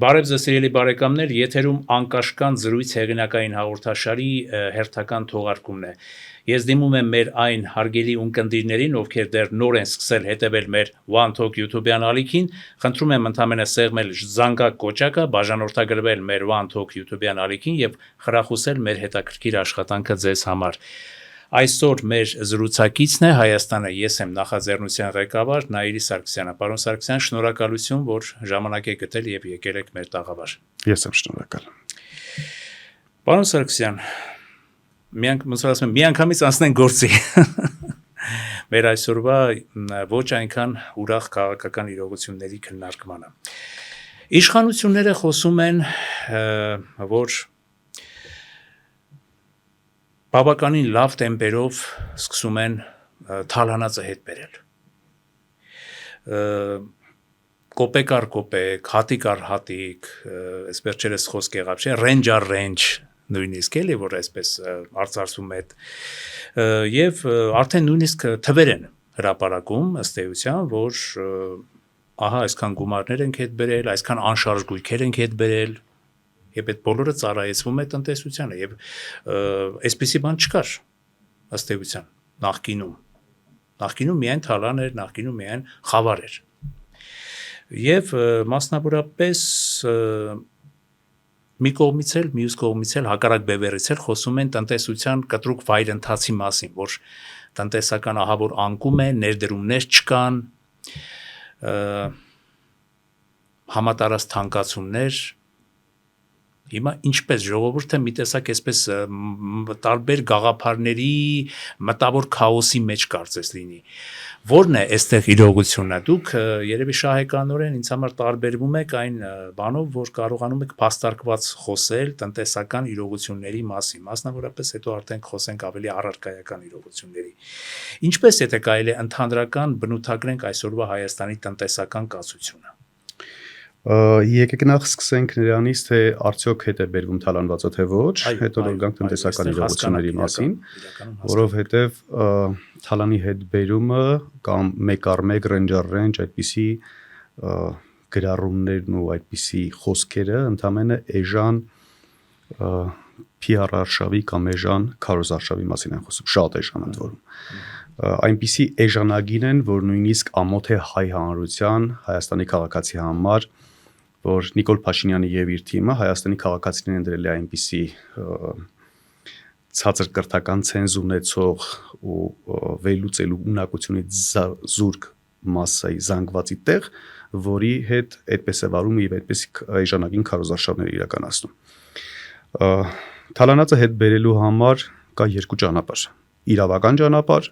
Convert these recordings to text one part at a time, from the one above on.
Բարև ձեզ սիրելի բարեկամներ, եթերում անկաշկանդ զրույց հեղինակային հաղորդաշարի հերթական թողարկումն է։ Ես դիմում եմ մեր այն հարգելի ունկնդիրներին, ովքեր դեռ նոր են սկսել հետևել մեր One Talk YouTube-յան ալիքին, խնդրում եմ ընդհանրապես սեղմել զանգակ կոճակը, բաժանորդագրվել մեր One Talk YouTube-յան ալիքին եւ խրախուսել մեր հետաքրքիր աշխատանքը ձեզ համար։ Այսօր մեր զրուցակիցն է Հայաստանը, ես եմ նախաձեռնության ղեկավար Նաիրի Սարգսյանը։ Պարոն Սարգսյան, շնորհակալություն, որ ժամանակ եք գտել եւ եկել եք մեր տաղավար։ Ես եմ շնորհակալ։ Պարոն Սարգսյան, միանգամից անցնենք գործի։ Մեր այսօրվա ոչ այնքան ուրախ քաղաքական իրողությունների քննարկմանը։ Իշխանությունները խոսում են, որ բավականին լավ տեմպերով սկսում են թալանածը հետ բերել։ Կոպեկ առ կոպեկ, հատիկ առ հատիկ, այս վերջերս խոսք եղավ, չէ, ռենջ առ ռենջ, նույնիսկ էլի, որ այսպես արծարծում է, եւ արդեն նույնիսկ թվեր են հրապարակում ըստ էության, որ ահա այսքան գումարներ ենք հետ բերել, այսքան անշարժ գույքեր ենք հետ բերել, եւ այդ բոլորը ծառայեցվում է տնտեսությանը եւ այսպեսի բան չկար ըստ էության նախկինում միայն թալան էր, նախկինում միայն խավար էր եւ մասնավորապես մի կողմից էլ մյուս կողմից էլ հակառակ բևեռից էլ խոսում են տնտեսության կտրուկ վայրընթացի մասին, որ տնտեսական ահա որ անկում է, ներդրումներ չկան, համատարած թանկացումներ։ Հիմա ինչպես ժողովուրդը մի տեսակ այսպես տարբեր գաղափարների մտավոր քաոսի մեջ կարծես լինի։ Որն է այստեղ իրողությունը։ Դուք երևի շահեկանորեն ինձ համար տարբերվում եք այն բանով, որ կարողանում եք փաստարկված խոսել տնտեսական իրողությունների մասին, մասնավորապես հետո արդեն խոսենք ավելի առարկայական իրողությունների։ Ինչպես եթե կարելի է ընդհանրական բնութագրենք այսօրվա Հայաստանի տնտեսական կացությունը։ Եկեք նախ սկսենք նրանից, թե արդյոք հետ է բերվում թալանվածը թե ոչ, հետո գանք տնտեսական իրողությունների մասին, որովհետև թալանի հետ բերումը կամ մեկ առ մեկ ռենջ առ ռենջ այդպիսի գրառումներն ու այդպիսի խոսքերը ընդամենը էժան PR արշավի կամ էժան քարոզարշավի մասին են խոսում, շատ էժան ընդ որում։ Այնպիսի էժանագին են, որ նույնիսկ ամոթ է հայ հանրության, Հայաստանի քաղաքացի համար, որ Նիկոլ Փաշինյանը եւ իր թիմը Հայաստանի քաղաքացիներին են դրել այնպիսի ցածր կրթական ցենզ ունեցող ու վերլուծելու ունակությունից զուրկ մասսայի զանգվածի տեղ, որի հետ այդպես է վարում եւ այդպես էժանագին քարոզարշավներ իրականացնում։ Թալանածը հետ բերելու համար կա երկու ճանապարհ։ Իրավական ճանապարհ,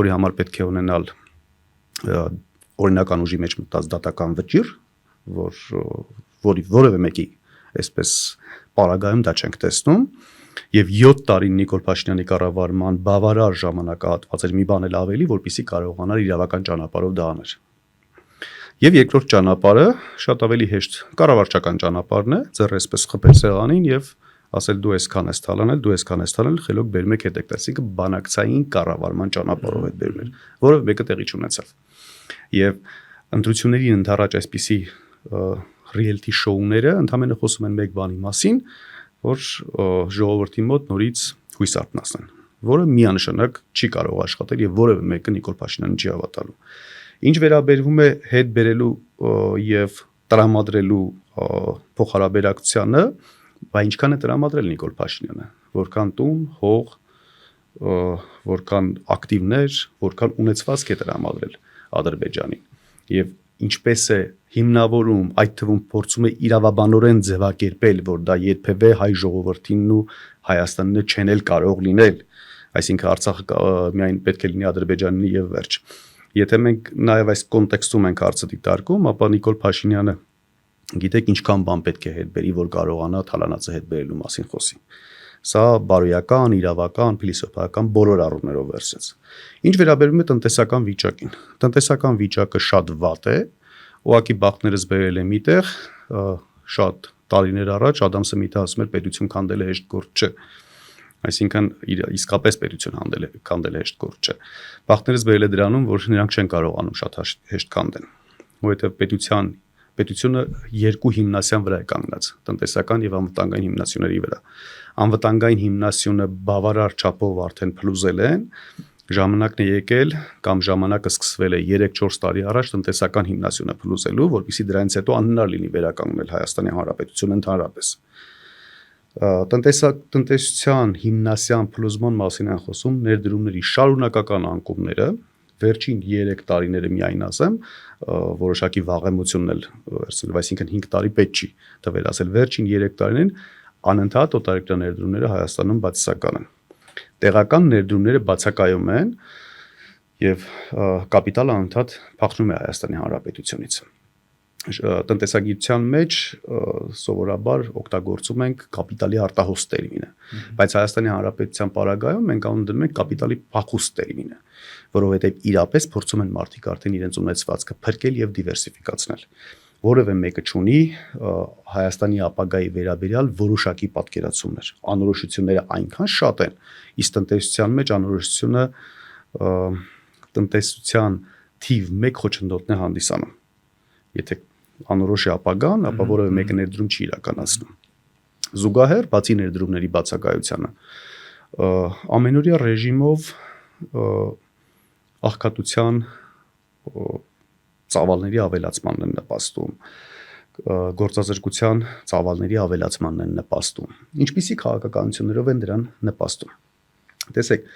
որի համար պետք է ունենալ օրինական ուժի մեջ մտած դատական վճիռ, որի որևէ մեկի այսպես պարագայում դա չենք տեսնում, եւ 7 տարի Նիկոլ Փաշինյանի կառավարման բավարար ժամանակահատված էր մի բան էլ ավելի, որպեսզի կարողանար իրավական ճանապարհով դա անել։ Եվ երկրորդ ճանապարհը շատ ավելի հեշտ կառավարչական ճանապարհն է, ձեր այսպես խփել սեղանին եւ ասել դու այսքան ես թալանել, դու այսքան ես թալանել, խելոք բերում եք հետ եք տեսիք բանակցային կառավարման ճանապարհով հետ բերում էր, որը մեկը տեղի չունեցավ։ Եվ ընտրությունների ընդառաջ այսպիսի reality show-ները ընդհանրապես խոսում են մեկ բանի մասին, որ ժողովրդի մոտ նորից հույս արթնացնեն, որը միանշանակ չի կարող աշխատել եւ որևէ մեկը Նիկոլ Փաշինյանին չի հավատալու։ Ինչ վերաբերվում է հետ բերելու եւ տրամադրելու փոխհարաբերակցությանը, բայց ինչքան է տրամադրել Նիկոլ Փաշինյանը, որքան տուն, հող, որքան ակտիվներ, որքան ունեցվածք է տրամադրել Ադրբեջանին եւ ինչպես է հիմնավորում, այդ թվում փորձում է իրավաբանորեն ձևակերպել, որ դա երբևէ հայ ժողովրդինն ու Հայաստանն չեն էլ կարող լինել, այսինքն Արցախը միայն պետք է լինի Ադրբեջանի եւ վերջ։ Եթե մենք նաեւ այս կոնտեքստում ենք հարցը դիտարկում, ապա Նիկոլ Փաշինյանը գիտեք ինչքան բան պետք է հետ բերի, որ կարողանա թալանածը հետ բերելու մասին խոսի։ Սա բարոյական, իրավական, փիլիսոփայական բոլոր առումներով վերցրեց։ Ինչ վերաբերում է տնտեսական վիճակին, տնտեսական վիճակը շատ վատ է, ուղղակի բախտներս բերել է միտեղ, շատ տարիներ առաջ Ադամ Սմիթը ասում էր պետություն քանդելը հեշտ գործ չէ։ Այսինքն իսկապես պետություն քանդելը հեշտ գործ չէ։ Բախտներս բերել է դրանում, որ նրանք չեն կարողանում շատ հեշտ քանդեն, որովհետև պետության պետությունը երկու հիմնասյան վրա է կանգնած՝ տնտեսական եւ անվտանգային հիմնասյուների վրա։ Անվտանգային հիմնասյունը բավարար չափով արդեն փլուզել են, ժամանակն է եկել կամ ժամանակը սկսվել է 3-4 տարի առաջ տնտեսական հիմնասյունը փլուզելու, որպեսզի դրանից հետո անհնար լինի վերականգնել Հայաստանի Հանրապետությունը ընդհանրապես։ Տնտեսության հիմնասյան փլուզման մասին են խոսում ներդրումների շարունակական անկումները, վերջին 3 տարիները միայն ասեմ, որոշակի վաղեմությունն էլ վերցնել, այսինքն 5 տարի պետք չի տվել ասել, վերջին 3 տարիներին անընդհատ օտարերկրյա ներդրումները Հայաստանում բացասական են։ Տեղական ներդրումները բացակայում են եւ կապիտալը անընդհատ փախնում է Հայաստանի Հանրապետությունից։ Տնտեսագիտության մեջ սովորաբար օգտագործում ենք կապիտալի արտահոստ տերմինը, բայց Հայաստանի Հանրապետության պարագայում մենք անուն դնում ենք կապիտալի փախուստ տերմինը, որովհետեւ իրապես փորձում են մարդիկ արդեն իրենց ունեցվածքը փրկել եւ դիվերսիֆիկացնել։ Որևէ մեկը չունի Հայաստանի ապագայի վերաբերյալ որոշակի պատկերացումներ։ Անորոշությունները այնքան շատ են, իսկ տնտեսության մեջ անորոշությունը տնտեսության թիվ 1 խոչընդոտն է հանդիսանում։ Եթե անորոշ է ապագան, ապա որևէ մեկը ներդրում չի իրականացնում։ Զուգահեռ, բացի ներդրումների բացակայությանը, ամենօրյա ռեժիմով աղքատության ծավալների ավելացմանն են նպաստում, գործազրկության ծավալների ավելացմանն են նպաստում։ Ինչպիսի քաղաքականություններով են դրան նպաստում։ Տեսեք,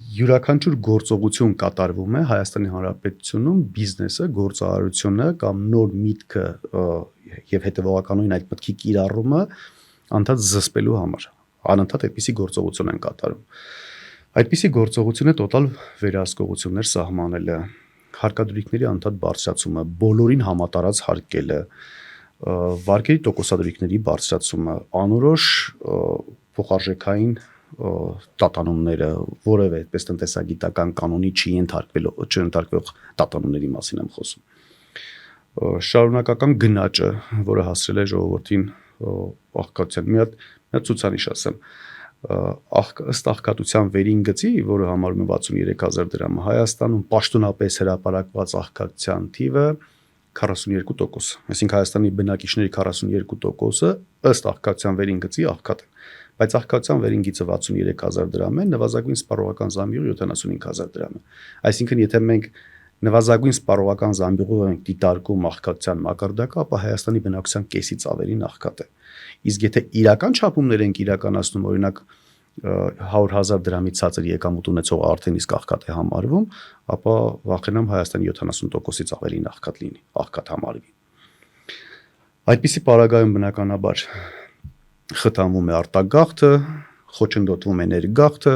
յուրաքանչյուր գործողություն կատարվում է Հայաստանի Հանրապետությունում բիզնեսը, գործարարությունը կամ նոր միտքը եւ հետեւողականորեն այդ մտքի կիրառումը անդադ զսպելու համար։ Անընդհատ այդպիսի գործողություն են կատարում։ Այդպիսի գործողությունը տոտալ վերահսկողություններ սահմանելը, հարկադրույքների անդադ բարձրացումը, բոլորին համատարած հարկելը, վարկերի տոկոսադրույքների բարձրացումը, անորոշ փոխարժեքային տատանումները, որևէ այդպես տնտեսագիտական կանոնի չընդարկվող տատանումների մասին եմ խոսում։ Շարունակական գնաճը, որը հասրել է ժողովրդին աղքատության, մի հատ ցուցանիշ ասեմ, ըստ աղքատության վերին գծի, որը համարում է 63000 դրամը, Հայաստանում պաշտոնապես հրապարակված աղքատության թիվը 42%, այսինքն Հայաստանի բնակիչների 42%-ը ըստ աղքատության վերին գծի աղքատ են, բայց աղքատության վերին գիծը 63000 դրամ է, նվազագույն սպառողական զամբյուղը 75000 դրամ է։ Այսինքն եթե մենք նվազագույն սպառողական զամբյուղով ենք դիտարկում աղքատության մակարդակը, ապա Հայաստանի բնակչության կեսից ավելին աղքատ է։ Իսկ եթե իրական չափումներ ենք իրականացնում, օրինակ 100,000 դրամից ցածր եկամուտ ունեցողը արդեն իսկ աղքատ է համարվում, ապա վախենամ Հայաստանի 70%-ից ավելին աղքատ լինի, աղքատ համարվի։ Այդպիսի պարագայում բնականաբար խթանվում է արտագաղթը, խոչընդոտվում է ներգաղթը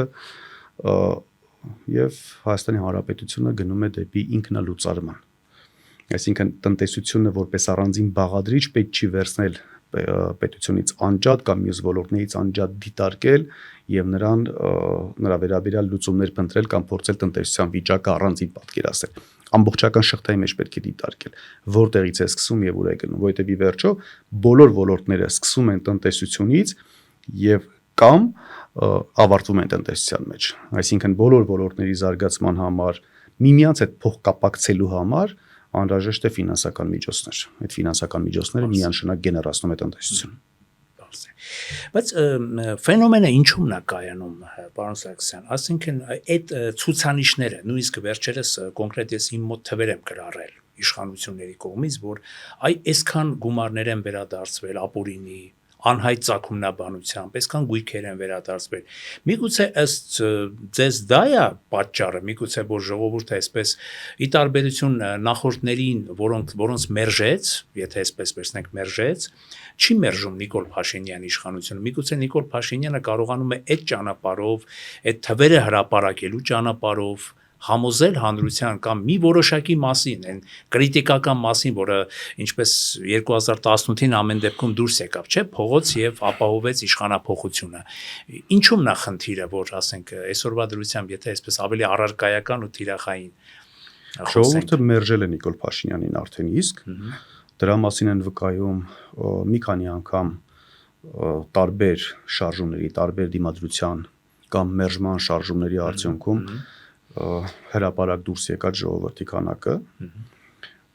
եւ Հայաստանի Հանրապետությունը գնում է դեպի ինքնալուծարման։ Այսինքն տնտեսությունը որպես առանձին բաղադրիչ պետք չի վերցնել պետությունից անջատ կամ մյուս ոլորտներից անջատ դիտարկել եւ նրա վերաբերյալ լուծումներ փնտրել կամ փորձել տնտեսության վիճակը առանձին պատկերացնել։ Ամբողջական շղթայի մեջ պետք է դիտարկել, որտեղից է սկսում եւ ուր է գնում, որովհետեւ ի վերջո բոլոր ոլորտները սկսում են տնտեսությունից եւ կամ ավարտվում են տնտեսության մեջ։ Այսինքն բոլոր ոլորտների զարգացման համար, միմյանց հետ փոխկապակցելու համար անհրաժեշտ է ֆինանսական միջոցներ։ Այդ ֆինանսական միջոցները միանշանակ գեներացնում է տնտեսություն։ Բայց ֆենոմենը ինչու՞մն է կայանում, պարոն Սարգսյան, ասինքն այդ ցուցանիշները, նույնիսկ վերջերս կոնկրետ ես իմ մոտ թվեր եմ գրառել իշխանությունների կողմից, որ այսքան գումարներ են վերադարձվել ապօրինի, անհայտ ծագումնաբանությամբ, այսքան գույքեր են վերադարձվել։ Միգուցե ըստ ձեզ դա է պատճառը, միգուցե որ ժողովուրդը այսպես ի տարբերություն նախորդներին, որոնց մերժեց, եթե այսպես վերցնենք մերժեց, չի մերժում Նիկոլ Փաշինյանի իշխանությունը։ Միգուցե Նիկոլ Փաշինյանը կարողանում է այդ ճանապարհով, այդ թվերը հրապարակելու ճանապարհով համոզել հանրության կամ մի որոշակի մասին, այն կրիտիկական մասին, որը ինչպես 2018-ին ամեն դեպքում դուրս եկավ, չէ՞, փողոց եւ ապահովեց իշխանափոխությունը։ Ինչու՞մն է խնդիրը, որ ասենք այսօրվա դրությամբ, եթե այսպես ավելի առարկայական ու թիրախային ժողովուրդը մերժել է Նիկոլ Փաշինյանին արդեն իսկ, դրա մասին են վկայում մի քանի անգամ տարբեր շարժումների, տարբեր դիմադրության կամ մերժման շարժումների արդյունքում հրապարակ դուրս եկած ժողովրդի քանակը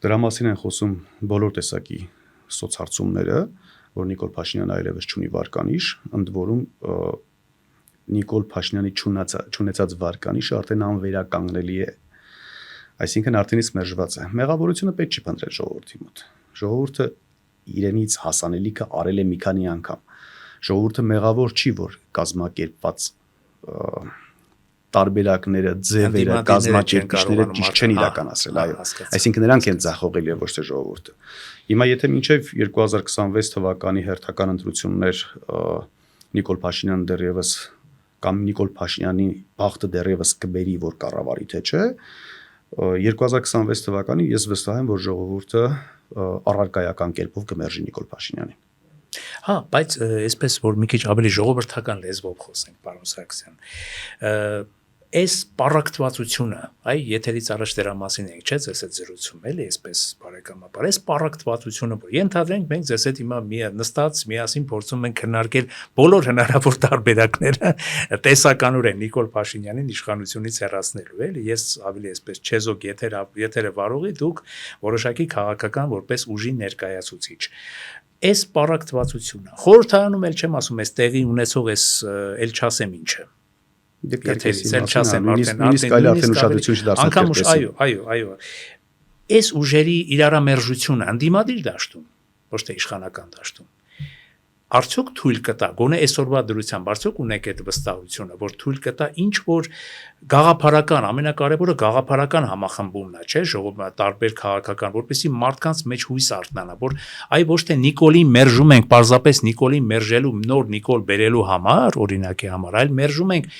Դրա մասին են խոսում բոլոր տեսակի սոցհարցումները, որ Նիկոլ Փաշինյանը այլևս չունի վարկանիշ, ընդ որում Նիկոլ Փաշինյանի չունեցած վարկանիշը արդեն անվերականգնելի է։ Այսինքն արդեն իսկ մերժված է։ Մեղավորությունը պետք չի փնտրել ժողովրդի մոտ։ Ժողովուրդը իրենից հասանելիքը արել է մի քանի անգամ։ Ժողովուրդը մեղավոր չի, որ կազմակերպված տարբերակները, ձևերը, կազմակերպիչները ճիշտ չեն իրականացրել, այո։ Այսինքն նրանք են ձախողել եւ ոչ թե ժողովուրդը։ Հիմա եթե մինչեւ 2026 թվականի հերթական ընտրություններ Նիկոլ Փաշինյանը դեռևս կամ Նիկոլ Փաշինյանի բախտը դեռևս կբերի, որ կառավարի թե չէ, 2026 թվականին ես վստահ եմ, որ ժողովուրդը առարկայական կերպով կմերժի Նիկոլ Փաշինյանին։ Հա, բայց այսպես որ մի քիչ ավելի ժողովրդական լեզվով խոսենք, պարոն Սարգսյան, այս պարակտվածությունը, այ եթերից առաջ դրա մասին ենք, չէ՞, ձեզ հետ զրուցում էլի, այսպես բարեկամաբար, այս պարակտվածությունը, որ ենթադրենք մենք ձեզ հետ հիմա նստած միասին փորձում ենք քննարկել բոլոր հնարավոր տարբերակները տեսականորեն Նիկոլ Փաշինյանին իշխանությունից հեռացնելու, էլի, ես ավելի այսպես չեզոք եթերը վարողի, դուք որոշակի քաղաքական որպես ուժի ներկայացուցիչ։ Այս պարակտվածությունը խորհրդարանում էլ չեմ ասում, այս տեղի ունեցող այս էլ չասեմ ինչը։ Անգամ այո, այս ուժերի իրարամերժությունը ընդդիմադիր դաշտում, ոչ թե իշխանական դաշտում, արդյոք թույլ կտա, գոնե այսօրվա դրությամբ, արդյոք ունեք այդ վստահությունը, որ թույլ կտա ինչ որ գաղափարական, ամենակարևորը գաղափարական համախմբումն է, չէ՞, ժողովուրդը տարբեր քաղաքական, որպեսզի մարդկանց մեջ հույս արթնանա, որ այ ոչ թե Նիկոլին մերժում ենք, պարզապես Նիկոլին մերժելու, նոր Նիկոլ բերելու համար, օրինակի համար, այլ մերժում ենք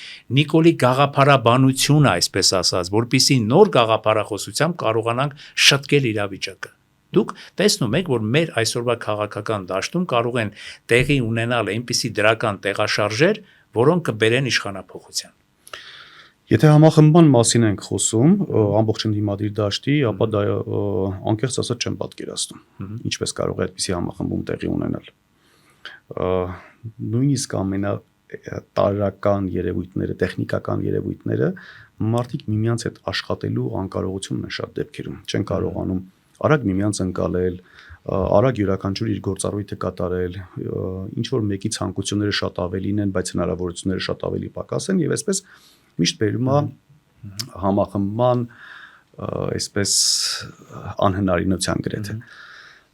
Նիկոլի գաղափարաբանությունը, այսպես ասած, որպեսզի նոր գաղափարախոսությամբ կարողանանք շտկել իրավիճակը։ Դուք տեսնում եք, որ մեր այսօրվա քաղաքական դաշտում կարող են տեղի ունենալ այնպիսի դրական տեղաշարժեր, որոնք կբերեն իշխանափոխության։ Եթե համախմբման մասին ենք խոսում, ամբողջ ընդդիմադիր դաշտի, ապա դա անկեղծ ասած չեմ պատկերացնում։ Ինչպես կարող է այդպիսի համախմբում տեղի ունենալ։ Նույնիսկ տարրական երևույթները, տեխնիկական երևույթները մարդիկ միմյանց հետ աշխատելու անկարողությունն է շատ դեպքերում։ Չեն կարողանում արագ միմյանց ընկալել, արագ յուրաքանչյուր իր գործառույթը կատարել, ինչ որ մեկի ցանկությունները շատ ավելին են, բայց հնարավորությունները շատ ավելի պակաս են եւ այսպես միշտ բերում է համախմբման այսպես անհնարինության գրեթե։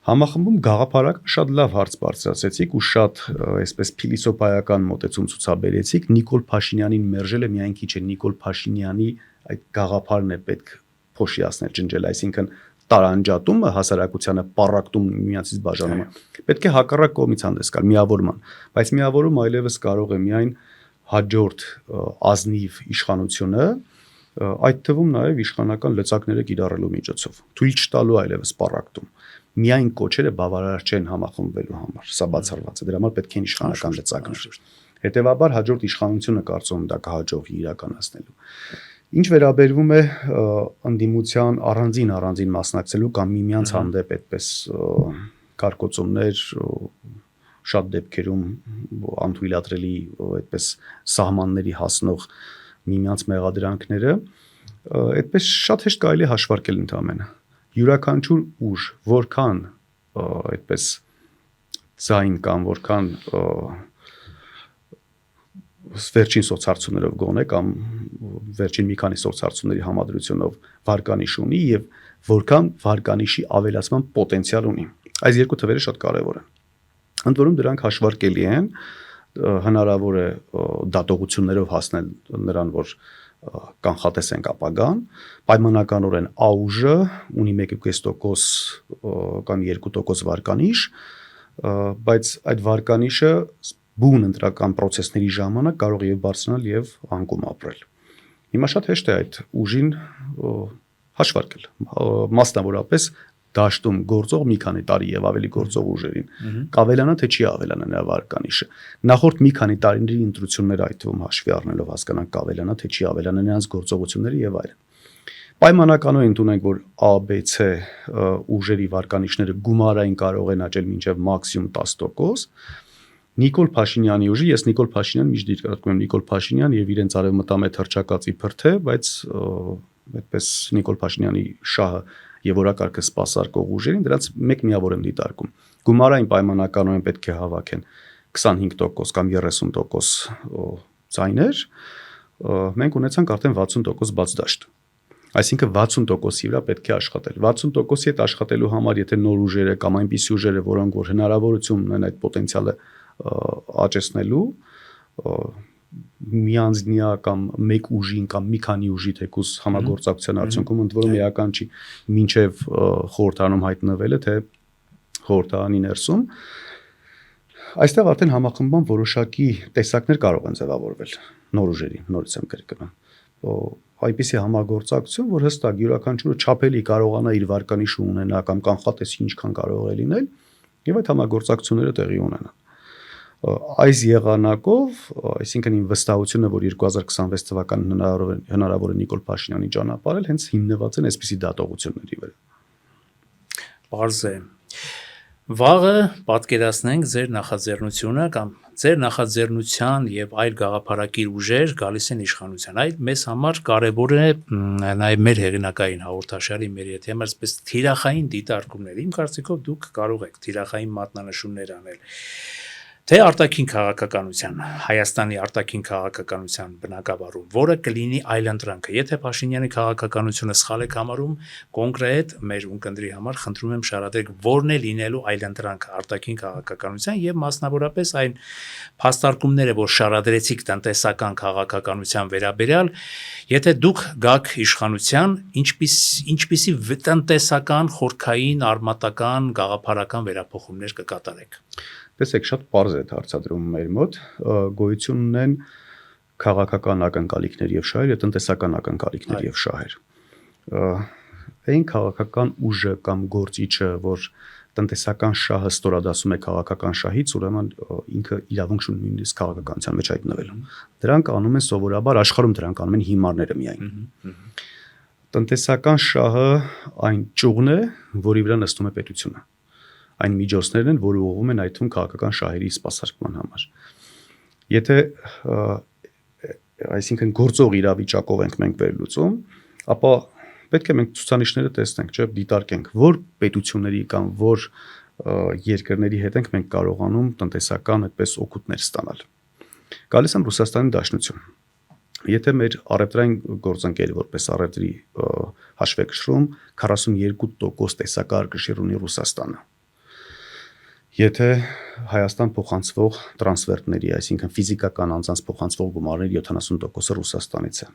Համախմբում գաղափարական շատ լավ հարց բարձրացեցիք ու շատ այսպես փիլիսոփայական մոտեցում ցուցաբերեցիք։ Նիկոլ Փաշինյանին մերժելը միայն քիչ է, Նիկոլ Փաշինյանի այդ գաղափարն է պետք փոշիացնել, ջնջել, այսինքն տարանջատումը հասարակությանը պարակտում միմյանցից բաժանումը պետք է հակառակ կողմից հանդես գալ միավորման, բայց միավորումը այլևս կարող է միայն հաջորդ ազնիվ իշխանությունը, այդ թվում նաև իշխանական լծակները կիրառելու միջոցով, թույլ չտալու այլևս պարակտում։ Միայն կոչերը բավարար չեն համախմբվելու համար, սա բացառված է, դրա համար պետք են իշխանական լծակներ։ Հետևաբար հաջորդ իշխանությունը կարծում եմ դա կհաջողվի իրականացնելու։ Ինչ վերաբերվում է ընդդիմության առանձին մասնակցելու կամ միմյանց հանդեպ այդպես կարկոծումներ շատ դեպքերում անթույլատրելի այդպես սահմանների հասնող միմյանց մեղադրանքները, այդպես շատ հեշտ կարելի է հաշվարկել ընդհանրապես։ Յուրաքանչյուր ուժ, որքան այդպես ձայն կամ որքան վերջին սոցհարցումներով գոնե կամ վերջին մի քանի սոցհարցումների համադրությունով վարկանիշ ունի եւ որքան վարկանիշի ավելացման պոտենցիալ ունի։ Այս երկու թվերը շատ կարեւոր են։ Ընդ որում դրանք հաշվարկելի են, հնարավոր է դատողություններով հասնել նրան, որ կանխատեսենք ապագան, պայմանականորեն ԱՈՒԺ ունի 1.5% կամ 2% վարկանիշ, բայց այդ վարկանիշը բուն ընտրական process-ների ժամանակ կարող է եւ բարձրանալ եւ անկում ապրել։ Հիմա շատ հեշտ է այդ ուժին հաշվարկել, մասնավորապես դաշտում գործող մի քանի տարի եւ ավելի գործող ուժերին։ Կավելանա թե չի ավելանա նրա վարկանիշը։ Նախորդ մի քանի տարիների ընտրությունները այդ թվում հաշվի առնելով հասկանանք կավելանա թե չի ավելանա նրանց գործողությունները եւ այլն։ Պայմանականորեն ընդունենք, որ A, B, C ուժերի վարկանիշները գումարային կարող են աճել մինչեւ մաքսիմում 10%։ Նիկոլ Փաշինյանի ուժի, ես Նիկոլ Փաշինյան միշտ դիտարկում եմ Նիկոլ Փաշինյան եւ իրենց արևմտամետ հռչակածի փրթե, բայց այդպես Նիկոլ Փաշինյանի շահը եւ օրակարգը սպասարկող ուժերին դրանց մեկ միավոր եմ դիտարկում։ Գումարային պայմանականորեն պետք է հավաքեն 25% կամ 30% ձայներ, մենք ունեցանք արդեն 60% բաց դաշտ։ Այսինքն 60%-ի վրա պետք է աշխատել։ 60%-ի հետ աշխատելու համար, եթե նոր ուժերը կամ այնպիսի ուժերը, որոնք որ հնարավորություն ունեն այդ պոտենցիալը աճեցնելու, միանձնյա կամ մեկ ուժին կամ մի քանի ուժի թեկուզ համագործակցության արդյունքում ընդ որում էական չի մինչև խորհրդարանում հայտնվելը, թե խորհրդարանի ներսում այստեղ արդեն համախմբման որոշակի տեսակներ կարող են ձևավորվել նոր ուժերի, նորից եմ կրկնում։ Այնպիսի համագործակցություն, որ հստակ յուրաքանչյուրը չափելի կարողանա իր վարկանիշը ունենա կամ կանխատեսի ինչքան կարող է լինել, եւ այդ համագործակցությունները տեղի ունենան։ Այս եղանակով, այսինքն իմ վստահությունը, որ 2026 թվականին հնարավոր է Նիկոլ Փաշինյանի ճանապարհել, հենց հիմնված են այսպիսի դատողությունների վրա։ Պարզ է։ Վաղը պատկերացնենք ձեր նախաձեռնությունը կամ ձեր նախաձեռնության եւ այլ գաղափարակիր ուժեր գալիս են իշխանության։ Այդ մեզ համար կարեւոր է նաեւ մեր հեղինակային հաղորդաշարի մեր եթե համար այսպես թիրախային դիտարկումներ։ Իմ կարծիքով դուք կարող եք թիրախային մատնանշումներ անել թե արտաքին քաղաքականության, Հայաստանի արտաքին քաղաքականության բնակավարում, որը կլինի այլընտրանքը։ Եթե Փաշինյանի քաղաքականությունը սխալ եք համարում, կոնկրետ մեր ունկնդրի համար խնդրում եմ շարադրեք, որն է լինելու այլընտրանքը արտաքին քաղաքականության եւ մասնավորապես այն փաստարկումները, որ շարադրեցիք տնտեսական քաղաքականության վերաբերյալ, եթե դուք գաք իշխանության, ինչպիսի տնտեսական, խորքային, արմատական, գաղափարական վերափոխումներ կկատարեք։ Տեսեք, շատ պարզ է հարցադրումը մեր մոտ, գոյություն ունեն քաղաքական ակնկալիքներ եւ շահեր եւ տնտեսական ակնկալիքներ եւ շահեր։ Այն քաղաքական ուժը կամ գործիչը, որ տնտեսական շահը ստորադասում է քաղաքական շահից, ուրեմն ինքը իրավունք ունի նույնիսկ քաղաքականության մեջ հայտնվելու։ Դրանք անում են սովորաբար աշխարհում դրանք անում են հիմարները միայն։ Տնտեսական շահը այն ճյուղն է, որի վրա նստում է պետությունը։ Այն միջոցներն են, որը ուղղվում են այդ թվում քաղաքական շահերի սպասարկման համար։ Եթե այսինքն գործող իրավիճակով ենք մենք վերլուծում, ապա պետք է մենք ցուցանիշները տեսնենք, չէ՞, դիտարկենք, որ պետությունների կամ որ երկրների հետ ենք մենք կարողանում տնտեսական այդպես օգուտներ ստանալ։ Գալիս եմ Ռուսաստանի Դաշնություն։ Եթե մեր առևտրային գործընկերը որպես առևտրի հաշվեկշռում 42% տեսակարգշիռ ունի Ռուսաստանը։ Եթե Հայաստան փոխանցվող տրանսֆերտների, այսինքն ֆիզիկական անձանց փոխանցվող գումարների 70%-ը Ռուսաստանից է։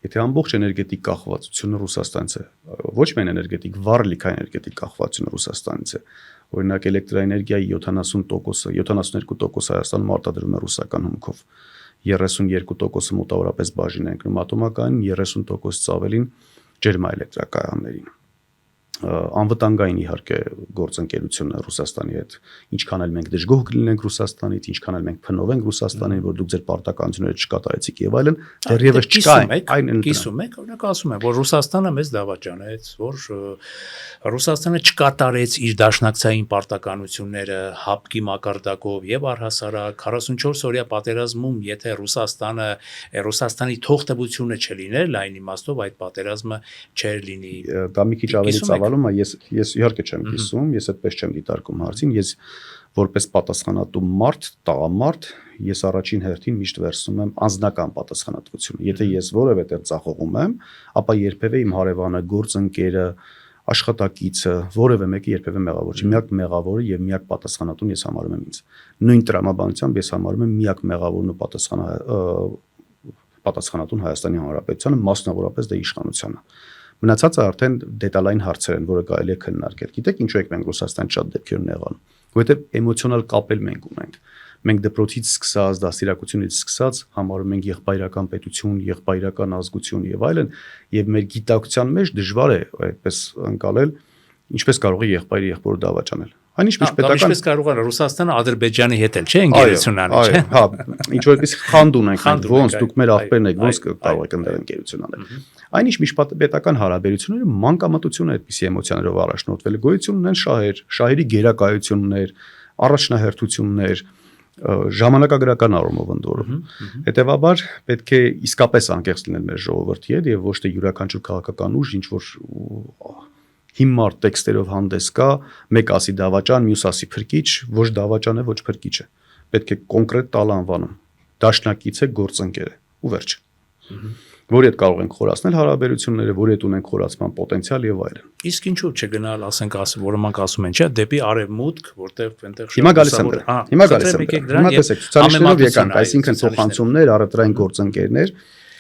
Եթե ամբողջ էներգետիկ կախվածությունը Ռուսաստանից է, ոչ միայն էներգետիկ, վառ լիքաէներգետիկ կախվածությունը Ռուսաստանից է, օրինակ էլեկտրաէներգիայի 70%-ը, 72% Հայաստանում արտադրվում է ռուսական հումքով, 32%-ը մոտավորապես բաժին է ընկնում ատոմակայանին, 30%-ից ավելին ջերմաէլեկտրակայաններին։ Անվտանգային իհարկե գործընկերությունը Ռուսաստանի հետ, ինչքան էլ մենք դժգոհ կլինենք Ռուսաստանից, ինչքան էլ մենք փնովենք Ռուսաստանին, որ դուք ձեր պարտականությունները չկատարեցիք եւ այլն, դեռևս չկա այն կիսում եք, օրինակ ասում են, որ Ռուսաստանը մեզ դավաճանեց, որ Ռուսաստանը չկատարեց իր դաշնակցային պարտականությունները հապկի մակարդակով եւ առհասարակ 44 օրյա պատերազմում, եթե Ռուսաստանի թողտվությունը չլիներ, լայն իմաստով այդ պատերազմը չէր լինի։ Դա մի քիչ ավելի ծավալում է, ես իհարկե չեմ կիսում, ես այդպես չեմ դիտարկում հարցին, ես որպես պատասխանատու մարդ, տղամարդ, ես առաջին հերթին միշտ վերցնում եմ անձնական պատասխանատվությունը։ Եթե ես որևէ տեղ ծախողում եմ, ապա երբևէ իմ հարևանը, գործընկերը, աշխատակիցը, որևէ մեկը երբևէ մեղավոր չի։ Միակ մեղավորը եւ միակ պատասխանատուն ես համարում եմ ինձ։ Նույն տրամաբանությամբ ես համարում եմ միակ մեղավորն ու պատասխանատուն Հայաստանի Հանրապետությանը, մասնավորապես դա իշխանությանը։ Մնացածը արդեն դետալային հարցեր են, որը կարելի է քննարկել։ Գիտեք, ինչու եք մենք Ռուսաստան շատ դեպքեր ունեղան, որովհետև էմոցիոնալ կապել մենք ունենք։ Մենք դպրոցից սկսած, դաստիարակությունից սկսած համարում ենք եղբայրական պետություն, եղբայրական ազգություն եւ այլն, եւ մեր գիտակցության մեջ դժվար է այդպես անցնել, ինչպես կարող է եղբայրը եղբորը դավաճանել։ Այնիշ պետական ինչպես կարող է Ռուսաստանը Ադրբեջանի հետ էլ, չէ՞, ընկերություն անի, չէ՞։ Հա, ինչ որպես խանդ ունենք, ոնց դուք մեր աղբերն եք, ոնց կարող եք ընդդեմ ընկերություն անել։ Այնիշ միջպետական հարաբերությունները մանկամտություն է այդպիսի էմոցիաներով առաջնորդվել, գոյություն ունեն շահեր, շահերի գերակայություններ, առաջնահերթություններ, ժամանակագրական առումով ընդորում։ Հետևաբար պետք է իսկապես անկեղծ լինել մեր ժողովրդի հետ եւ ոչ թե յուրաքանչյուր քաղաքական ուժ ինչ որ հիմար տեքստերով հանդես գա, մեկ ասի դավաճան, մյուս ասի փրկիչ, ոչ դավաճան է, ոչ փրկիչ է։ Պետք է կոնկրետ տալ անվանում։ Դաշնակից է, գործընկեր է, ու վերջ։ Որի հետ կարող ենք խորացնել հարաբերությունները, որի հետ ունենք խորացման պոտենցիալ եւ այլն։ Իսկ ինչու՞ չգնալ, ասենք, որոնք ասում են, չէ, դեպի արևմուտք, որտեղ այնտեղ Հիմա գալիս եմ դրա։ Հիմա գալիս եմ դրա։ Հիմա տեսեք, ցուցանիշներով եկանք, այսինքն փոխանցումներ, առևտրային գործընկերներ,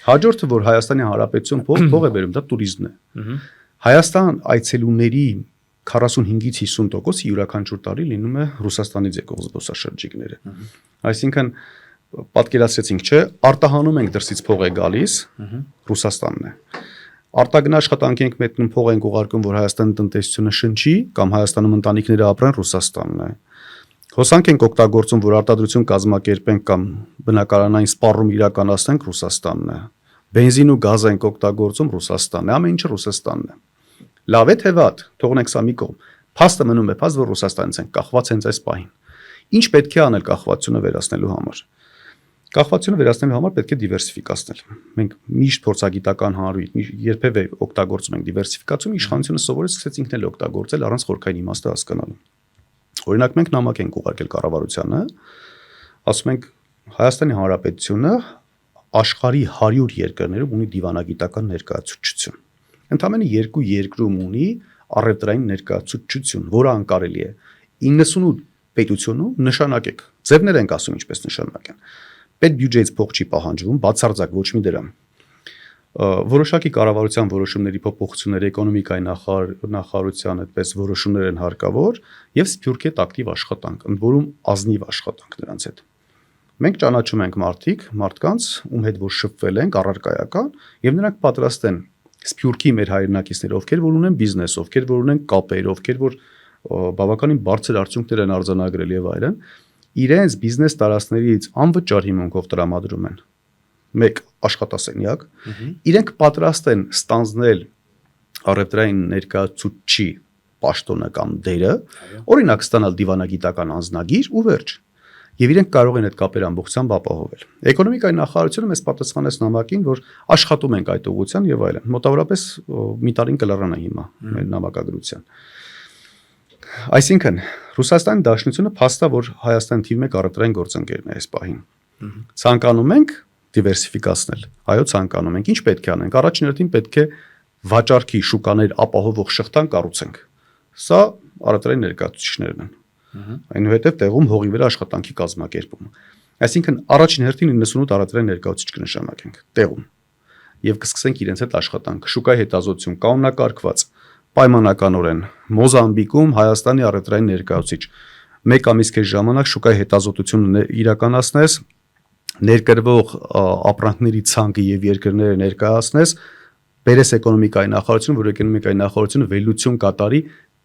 հաջորդը, որ Հայաստանի Հանրապետություն փող է բերում, դա տուրիզմն է։ Հայաստան այցելուների 45-ից 50% յուրաքանչյուր տարի լինում է Ռուսաստանից եկող զբոսաշրջիկները։ Այսինքն պատկերացրեցինք, չէ, արտահանում ենք դրսից փող է գալիս, Ռուսաստանն է։ Արտագնա աշխատանքի ենք մետնում, փող ենք ուղարկում, որ Հայաստանի տնտեսությունը շնչի, կամ Հայաստանում ընտանիքները ապրեն, Ռուսաստանն է։ Հոսանք ենք օգտագործում, որ արտադրություն կազմակերպենք կամ բնակարանային սպառում իրականացնենք, Ռուսաստանն է։ Բենզին ու գազ ենք օգտագործում, Ռուսաստանն է, ամեն ինչը Ռուսաստանն է։ Լավ է թե վատ, թողնենք սա մի կողմ։ Փաստը մնում է փաստ, որ Ռուսաստանից ենք կախված հենց այս պահին։ Ինչ պետք է անել կախվածությունը վերացնելու համար։ Կախվածությունը վերացնելու համար պետք է դիվերսիֆիկացնել։ Մենք միշտ փորձագիտական հանրույթ, երբևէ օգտագործում ենք դիվերսիֆիկացում, իշխանությունը սովորեց սկսեց ինքն էլ օգտագործել առանց խորքային իմաստը հասկանալու։ Օրինակ մենք նամակ ենք ուղարկել կառավարությանը, ասում ենք Հայաստանի Հանրապետությունը աշխարհի 100 երկրներում ունի դիվանագիտական ներկայացուցչություն։ Ընդամենը 2 երկրում ունի առևտրային ներկայացուցչություն, որը անկարելի է։ 98 պետությունում նշանակեք։ Ձևներ ենք ասում ինչպես նշանակեն։ Պետ բյուջեից փող չի պահանջվում, բացարձակ ոչ մի դրամ։ Որոշակի կառավարության որոշումների փոփոխություններ էկոնոմիկայի նախարարության այդպես որոշումներ են հարկավոր եւ սփյուռք է ակտիվ աշխատանք, ընդ որում ազնիվ աշխատանք նրանց հետ։ Մենք ճանաչում ենք մարդկանց, ում հետ որ շփվել ենք առարկայական եւ նրանք պատրաստ են սփյուռքի մեր հայրենակիցներ, ովքեր որ ունեն բիզնես, ովքեր որ ունեն կապեր, ովքեր որ բավականին բարձր արդյունքներ են արձանագրել եւ այլն, իրենց բիզնես տարածքներից անվճար հիմունքով տրամադրում են մեկ աշխատասենյակ, իրենք պատրաստ են ստանձնել առևտրային ներկայացուցչի պաշտոնը կամ դերը, օրինակ ստանալ դիվանագիտական անձնագիր ու վերջ։ Եվ իրենք կարող են այդ կապերը ամբողջությամբ ապահովել։ Էկոնոմիկայի նախարարությունը մեզ պատասխանեց նամակին, որ աշխատում ենք այդ ուղղությամբ եւ այլն։ Մոտավորապես մի տարին կլռան է հիմա մեր նամակագրության։ Այսինքն Ռուսաստանի Դաշնությունը փաստա, որ Հայաստանի թիվ 1 առևտրային գործընկերն է այս պահին։ Ցանկանում ենք դիվերսիֆիկացնել։ Այո, ցանկանում ենք։ Ինչ պետք է անենք։ Առաջին հերթին պետք է վաճառքի շուկաներ ապահովող շղթան կառուցենք։ Սա առևտրային ներկայացուցիչներն են։ Այնուհետև տեղում հողի վրա աշխատանքի կազմակերպումը։ Այսինքն առաջին հերթին 98 առևտրային ներկայացուցիչ կնշանակենք տեղում եւ կսկսենք իրենց հետ աշխատանք։ Շուկայի հետազոտություն կանոնակարգված պայմանականորեն Մոզամբիկում Հայաստանի առևտրային ներկայացուցիչ 1 ամիս քեզ ժամանակ շուկայի հետազոտություն իրականացնես, ներկրվող ապրանքների ցանկը եւ երկրները ներկայացնես, բերես էկոնոմիկայի նախարարություն, որ էկոնոմիկայի նախարարությունը վերլուծություն կատարի,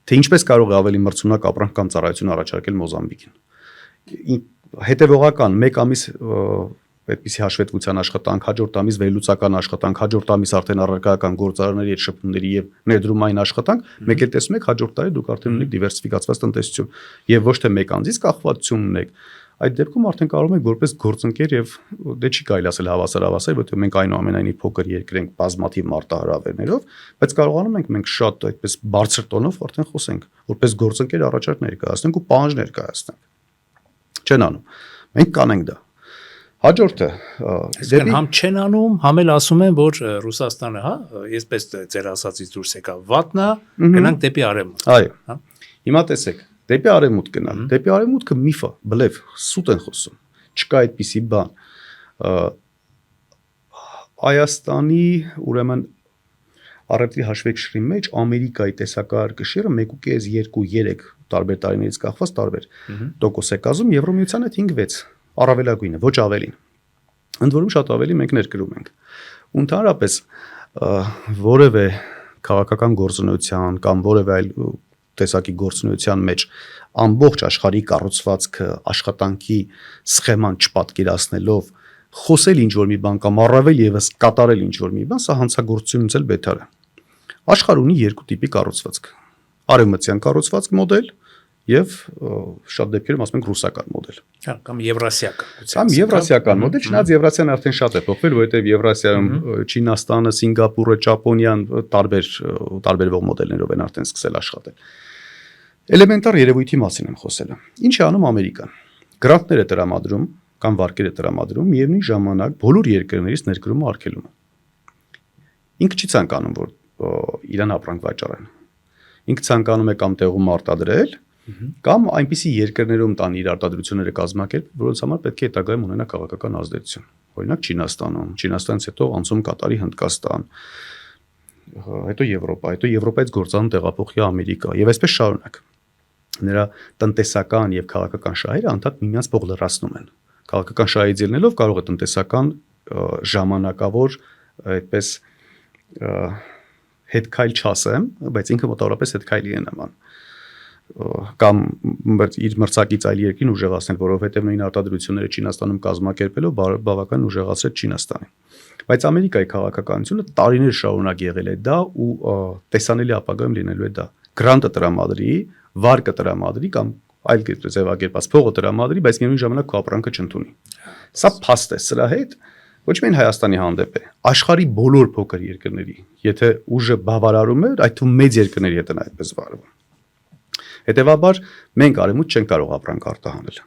թե ինչպես կարող է ավելի մրցունակ ապրանք կամ ծառայություն առաջարկել Մոզամբիկին։ Հետևողական 1 ամիս այդպիսի հաշվետվության աշխատանք, հաջորդ ամիս վերլուծական աշխատանք, հաջորդ ամիս արդեն առարկայական գործարանների հետ շփումների եւ ներդրումային աշխատանք, մեկ էլ տեսնում եք հաջորդ տարի դուք արդեն ունեք դիվերսիֆիկացված տնտեսություն եւ ոչ թե մեկ անձից կախվածություն ունեք։ Այդ դեպքում արդեն կարող եք որպես գործընկեր եւ դե չի կարելի ասել հավասար, որովհետեւ մենք այնուամենայնիվ փոքր երկր ենք բազմաթիվ մարտահրավերներով, բայց կարողանում ենք մենք շատ այդպես բարձր տոնով արդեն խոսենք, որպես գործընկեր առաջարկ ներկայացնենք ու պահանջ ներկայացնենք։ Չեն անում։ Մենք կանենք դա։ Հաջորդը դեպի համ չեն անում, համ էլ ասում են, որ Ռուսաստանը, հա, այսպես ձեր ասածից դուրս եկավ, վատնա, գնանք դեպի արևմուտք։ Այո։ Հա։ Հիմա տեսեք, դեպի արևմուտք գնալ։ Դեպի արևմուտքը միֆ է, բլեֆ, սուտ են խոսում։ Չկա այդպիսի բան։ Հայաստանի, ուրեմն առևտրի հաշվեկշռի մեջ Ամերիկայի տեսակարար կշիռը 1.5-2-3 տարբեր տարիներից կախված տարբեր տոկոս է կազմում, Եվրոմիության հետ 5-6 առավելագույնը, ոչ ավելին։ Ընդ որում շատ ավելի մենք ներկրում ենք։ Ու ընդհանրապես որևէ քաղաքական գործունեության կամ որևէ այլ տեսակի գործունեության մեջ ամբողջ աշխարհի կառուցվածքը, աշխատանքի սխեման չպատկերացնելով խոսել ինչ որ մի բան կամ առավել եւս կատարել ինչ որ մի բան, սա հանցագործությունից էլ բետար է։ Աշխարհը ունի երկու տիպի կառուցվածք։ Արևմտյան կառուցվածք մոդել եւ շատ դեպքերում ասում ենք ռուսական մոդել։ Հա, կամ եվրասիական։ Կամ եվրասիական մոդել, չնայած Եվրասիան արդեն շատ է փոխվել, որովհետեւ Եվրասիայում Չինաստանը, Սինգապուրը, Ճապոնիան տարբերվող մոդելներով են արդեն սկսել աշխատել։ Էլեմենտար երևույթի մասին եմ խոսել։ Ինչ է անում Ամերիկան։ Գրանտներ է տրամադրում կամ վարկեր է տրամադրում, միևնույն ժամանակ բոլոր երկրներից ներկրումը արգելում է։ Ինքը չի ցանկանում, որ իրան ապրանք վաճառեն։ Ինքը ցանկանում է կամ տեղում արտադրել, կամ այնպիսի երկրներում տան իր արտադրությունները կազմակերպել, որոնց համար պետք է հետագայում ունենա քաղաքական ազդեցություն։ Օրինակ Չինաստանում, Չինաստանից հետո անցում Կատարի, Հնդկաստան, հետո Եվրոպա, հետո Եվրոպայից գործանում տեղափոխի Ամերիկա եւ այսպես շարունակ։ Նրա տնտեսական եւ քաղաքական շահերը անդադ միմյանց փող լրացնում են։ Քաղաքական շահից ելնելով կարող է տնտեսական ժամանակավոր այդպես հետքայլ չասեմ, բայց ինքը մոտավորապես հետքայլի է նման կամ իր մրցակից այլ երկրին ուժեղացնել, որովհետև նույն արտադրությունները Չինաստանում կազմակերպելով բավական ուժեղացրեց Չինաստանին։ Բայց Ամերիկայի քաղաքականությունը տարիներ շարունակ եղել է դա ու տեսանելի ապագայում լինելու է դա։ Գրանտը տրամադրի, վարկը տրամադրի կամ այլ ձևակերպած փողը տրամադրի, բայց միևնույն ժամանակ քո ապրանքը չընդունի։ Սա փաստ է, սրա հետ ոչ միայն Հայաստանի հանդեպ է, աշխարհի բոլոր փոքր երկրների, եթե ուժը բավարարում է, այդ թվում մեծ երկրների հետ են այդպես վարվում։ Հետևաբար մենք արևմուտք չենք կարող ապրանք արտահանել։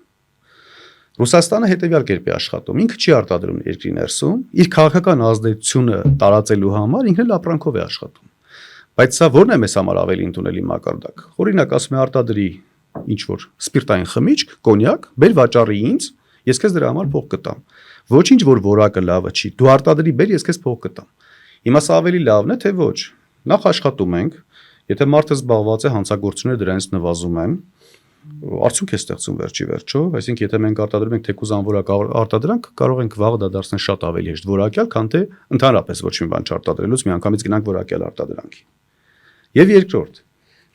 Ռուսաստանը հետևյալ կերպ է աշխատում, ինքը չի արտադրում երկրի ներսում, իր քաղաքական ազդեցությունը տարածելու համար ինքն էլ ապրանքով է աշխատում։ Բայց սա ո՞րն է մեզ համար ավելի ընդունելի մակարդակ։ Օրինակ ասում է արտադրի ինչ որ սպիրտային խմիչք, կոնյակ, բեր վաճառի ինձ, ես քեզ դրա համար փող կտամ։ Ոչինչ որ որակը լավը չի, դու արտադրի բեր, ես քեզ փող կտամ։ Հիմա սա ավելի լավն է, թե ոչ։ Նախ աշխատում ենք, եթե մարդը զբաղված է հանցագործությունները դրանից նվազում են, արդյունք է ստեղծում վերջի վերջո, այսինքն եթե մենք արտադրում ենք թեկուզ անորակ արտադրանք, կարող ենք վաղը դա դարձնել շատ ավելի հեշտ որակյալ, քան թե ընդհանրապես ոչ մի բան չարտադրելուց միանգամից գնանք որակյալ արտադրանքի։ Եվ երկրորդ,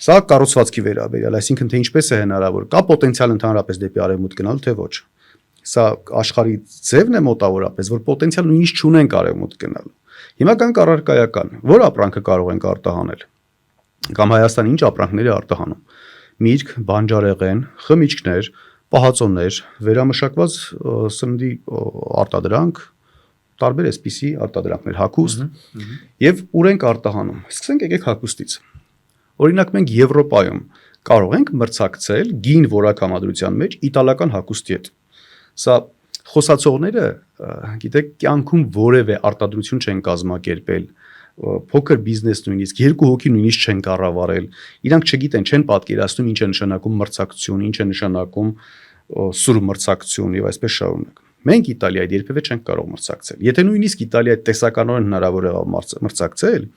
սա կառուցվածքի վերաբերյալ, այսինքն թե ինչպես է հնարավոր, կա պոտենցիալ ընդհանրապես դեպի արևմուտք գնալու, թե ոչ։ Սա աշխարհի ձևն է մոտավորապես, որ պոտենցիալ նույնիսկ չունենք արևմուտք գնալու։ Հիմա կան առարկայական, որ ապրանքը կարող ենք արտահանել։ Կամ Հայաստանը ինչ ապրանքներ է արտահանում։ Միրգ, բանջարեղեն, խմիչքներ, պահածոներ, վերամշակված սննդի արտադրանք, տարբեր էսպիսի արտադրանքներ, հագուստ, եւ ուր ենք արտահանում։ Սկսենք եկեք հագուստից։ Օրինակ մենք Եվրոպայում կարող ենք մրցակցել գին որակ համադրության մեջ իտալական հագուստի հետ։ Սա խոսացողները, գիտեք, կյանքում որևէ արտադրություն չեն կազմակերպել, փոքր բիզնես նույնիսկ երկու հոգի նույնիսկ չեն կառավարել, իրանք չգիտեն, չեն պատկերացնում ինչ է նշանակում մրցակցություն, ինչ է նշանակում սուր մրցակցություն եւ այսպես շարունակ։ Մենք Իտալիայից երբևէ չենք կարող մրցակցել։ Եթե նույնիսկ Իտալիայից տեսականորեն հնարավոր է մրցակցել,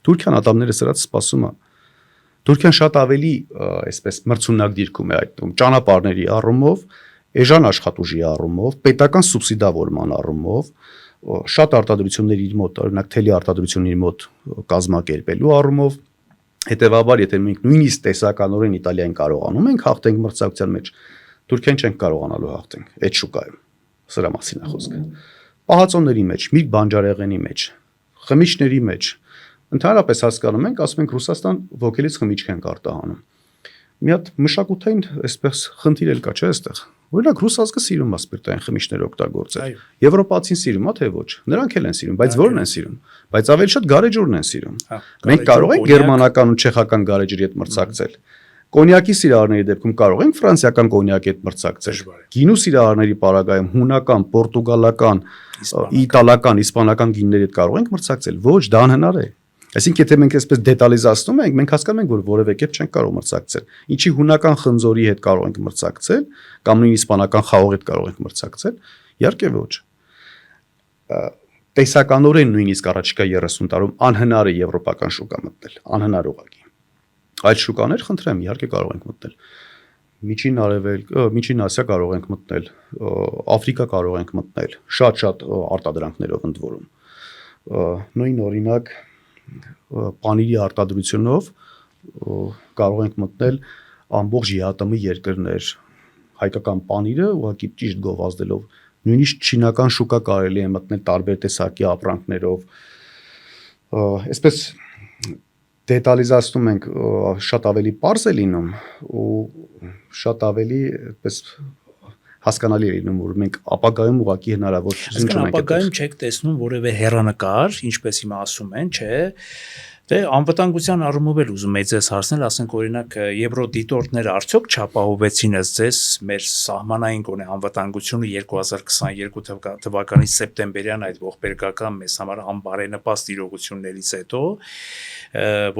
Թուրքիան ատամները սրած սպասում է։ Թուրքիան շատ ավելի այսպես մրցունակ դիրքում է այդտում ճանապարհների առումով, էժան աշխատուժի առումով, պետական սուբսիդավորման առումով, շատ արտադրություններ իր մոտ, օրինակ թելի արտադրություն իր մոտ կազմակերպելու առումով, հետևաբար եթե մենք նույնիսկ տեսականորեն Իտալիային կարողանում ենք հաղթենք մրցակցության մեջ, Թուրքիան չենք կարողանալու հաղթենք այդ շուկայում, սրա մասին է խոսքը։ Պահածոների մեջ, միրգ բանջարեղենի մեջ, խմիչքների մեջ, ընդհանրապես հասկանում ենք, ասում ենք Ռուսաստան ոգելից խմիչք ենք արտահանում։ Մի հատ մշակութային այսպես խնդիր էլ կա, չէ՞ այստեղ։ Օրինակ ռուս ազգը սիրում է սպիրտային խմիչքներ օգտագործել։ Եվրոպացին սիրում է, թե ոչ։ Նրանք էլ են սիրում, բայց ո՞րն են սիրում։ Բայց ավելի շատ գարեջուրն են սիրում։ Մենք կարող ենք գերմանական ու չեխական գարեջրի հետ մրցակցել։ Կոնյակի սիրահարների դեպքում կարող ենք ֆրանսիական կոնյակի հետ մրցակցել։ Գինու սիրահարների պարագայում հունական, պորտուգալական, իտալական, իսպանական գինների հետ կարող ենք մրցակցել։ Ոչ, դա անհնար է։ Այսինքն եթե մենք այսպես դետալիզացնում ենք, մենք հասկանում ենք, որ որևէ կերպ չենք կարող մրցակցել։ Ինչի հունական խնձորի հետ կարող ենք մրցակցել, կամ նույն իսպանական խաղողի հետ կարող ենք մրցակցել, իհարկե ոչ։ Տեսականորեն նույնիսկ առաջիկա 30 տարում անհնար է եվրոպական շուկա մտնել, անհնար ուղղակի։ Այդ շուկաներ, խնդրեմ, իհարկե կարող ենք մտնել։ Միջին Արևելք, Միջին Ասիա կարող ենք մտնել, Աֆրիկա կարող ենք մտնել, շատ արտադրանքներով ընդ որում։ Նույն օրինակ պանիրի արտադրությունով կարող ենք մտնել ամբողջ ԵԱՏՄ երկրներ, հայկական պանիրը ուղղակի ճիշտ գովազդելով, նույնիսկ չինական շուկա կարելի է մտնել տարբեր տեսակի ապրանքներով, այսպես դետալիզացնում ենք, շատ ավելի པարզ է լինում ու շատ ավելի այդպես հասկանալի է լինում, որ մենք ապագայում ուղղակի հնարավորություն չունենք։ Ապագայում չեք տեսնում որևէ հեռանկար, ինչպես հիմա ասում են, չէ՞։ Դե անվտանգության առումով էլ ուզում եի ձեզ հարցնել, ասենք օրինակ եվրոդիտորդները արդյոք չապահովեցին ձեզ մեր սահմանային գոնե անվտանգությունը 2022 թվականի սեպտեմբերյան այդ ողբերգական մեզ համար անբարենպաստ իրողություններից հետո,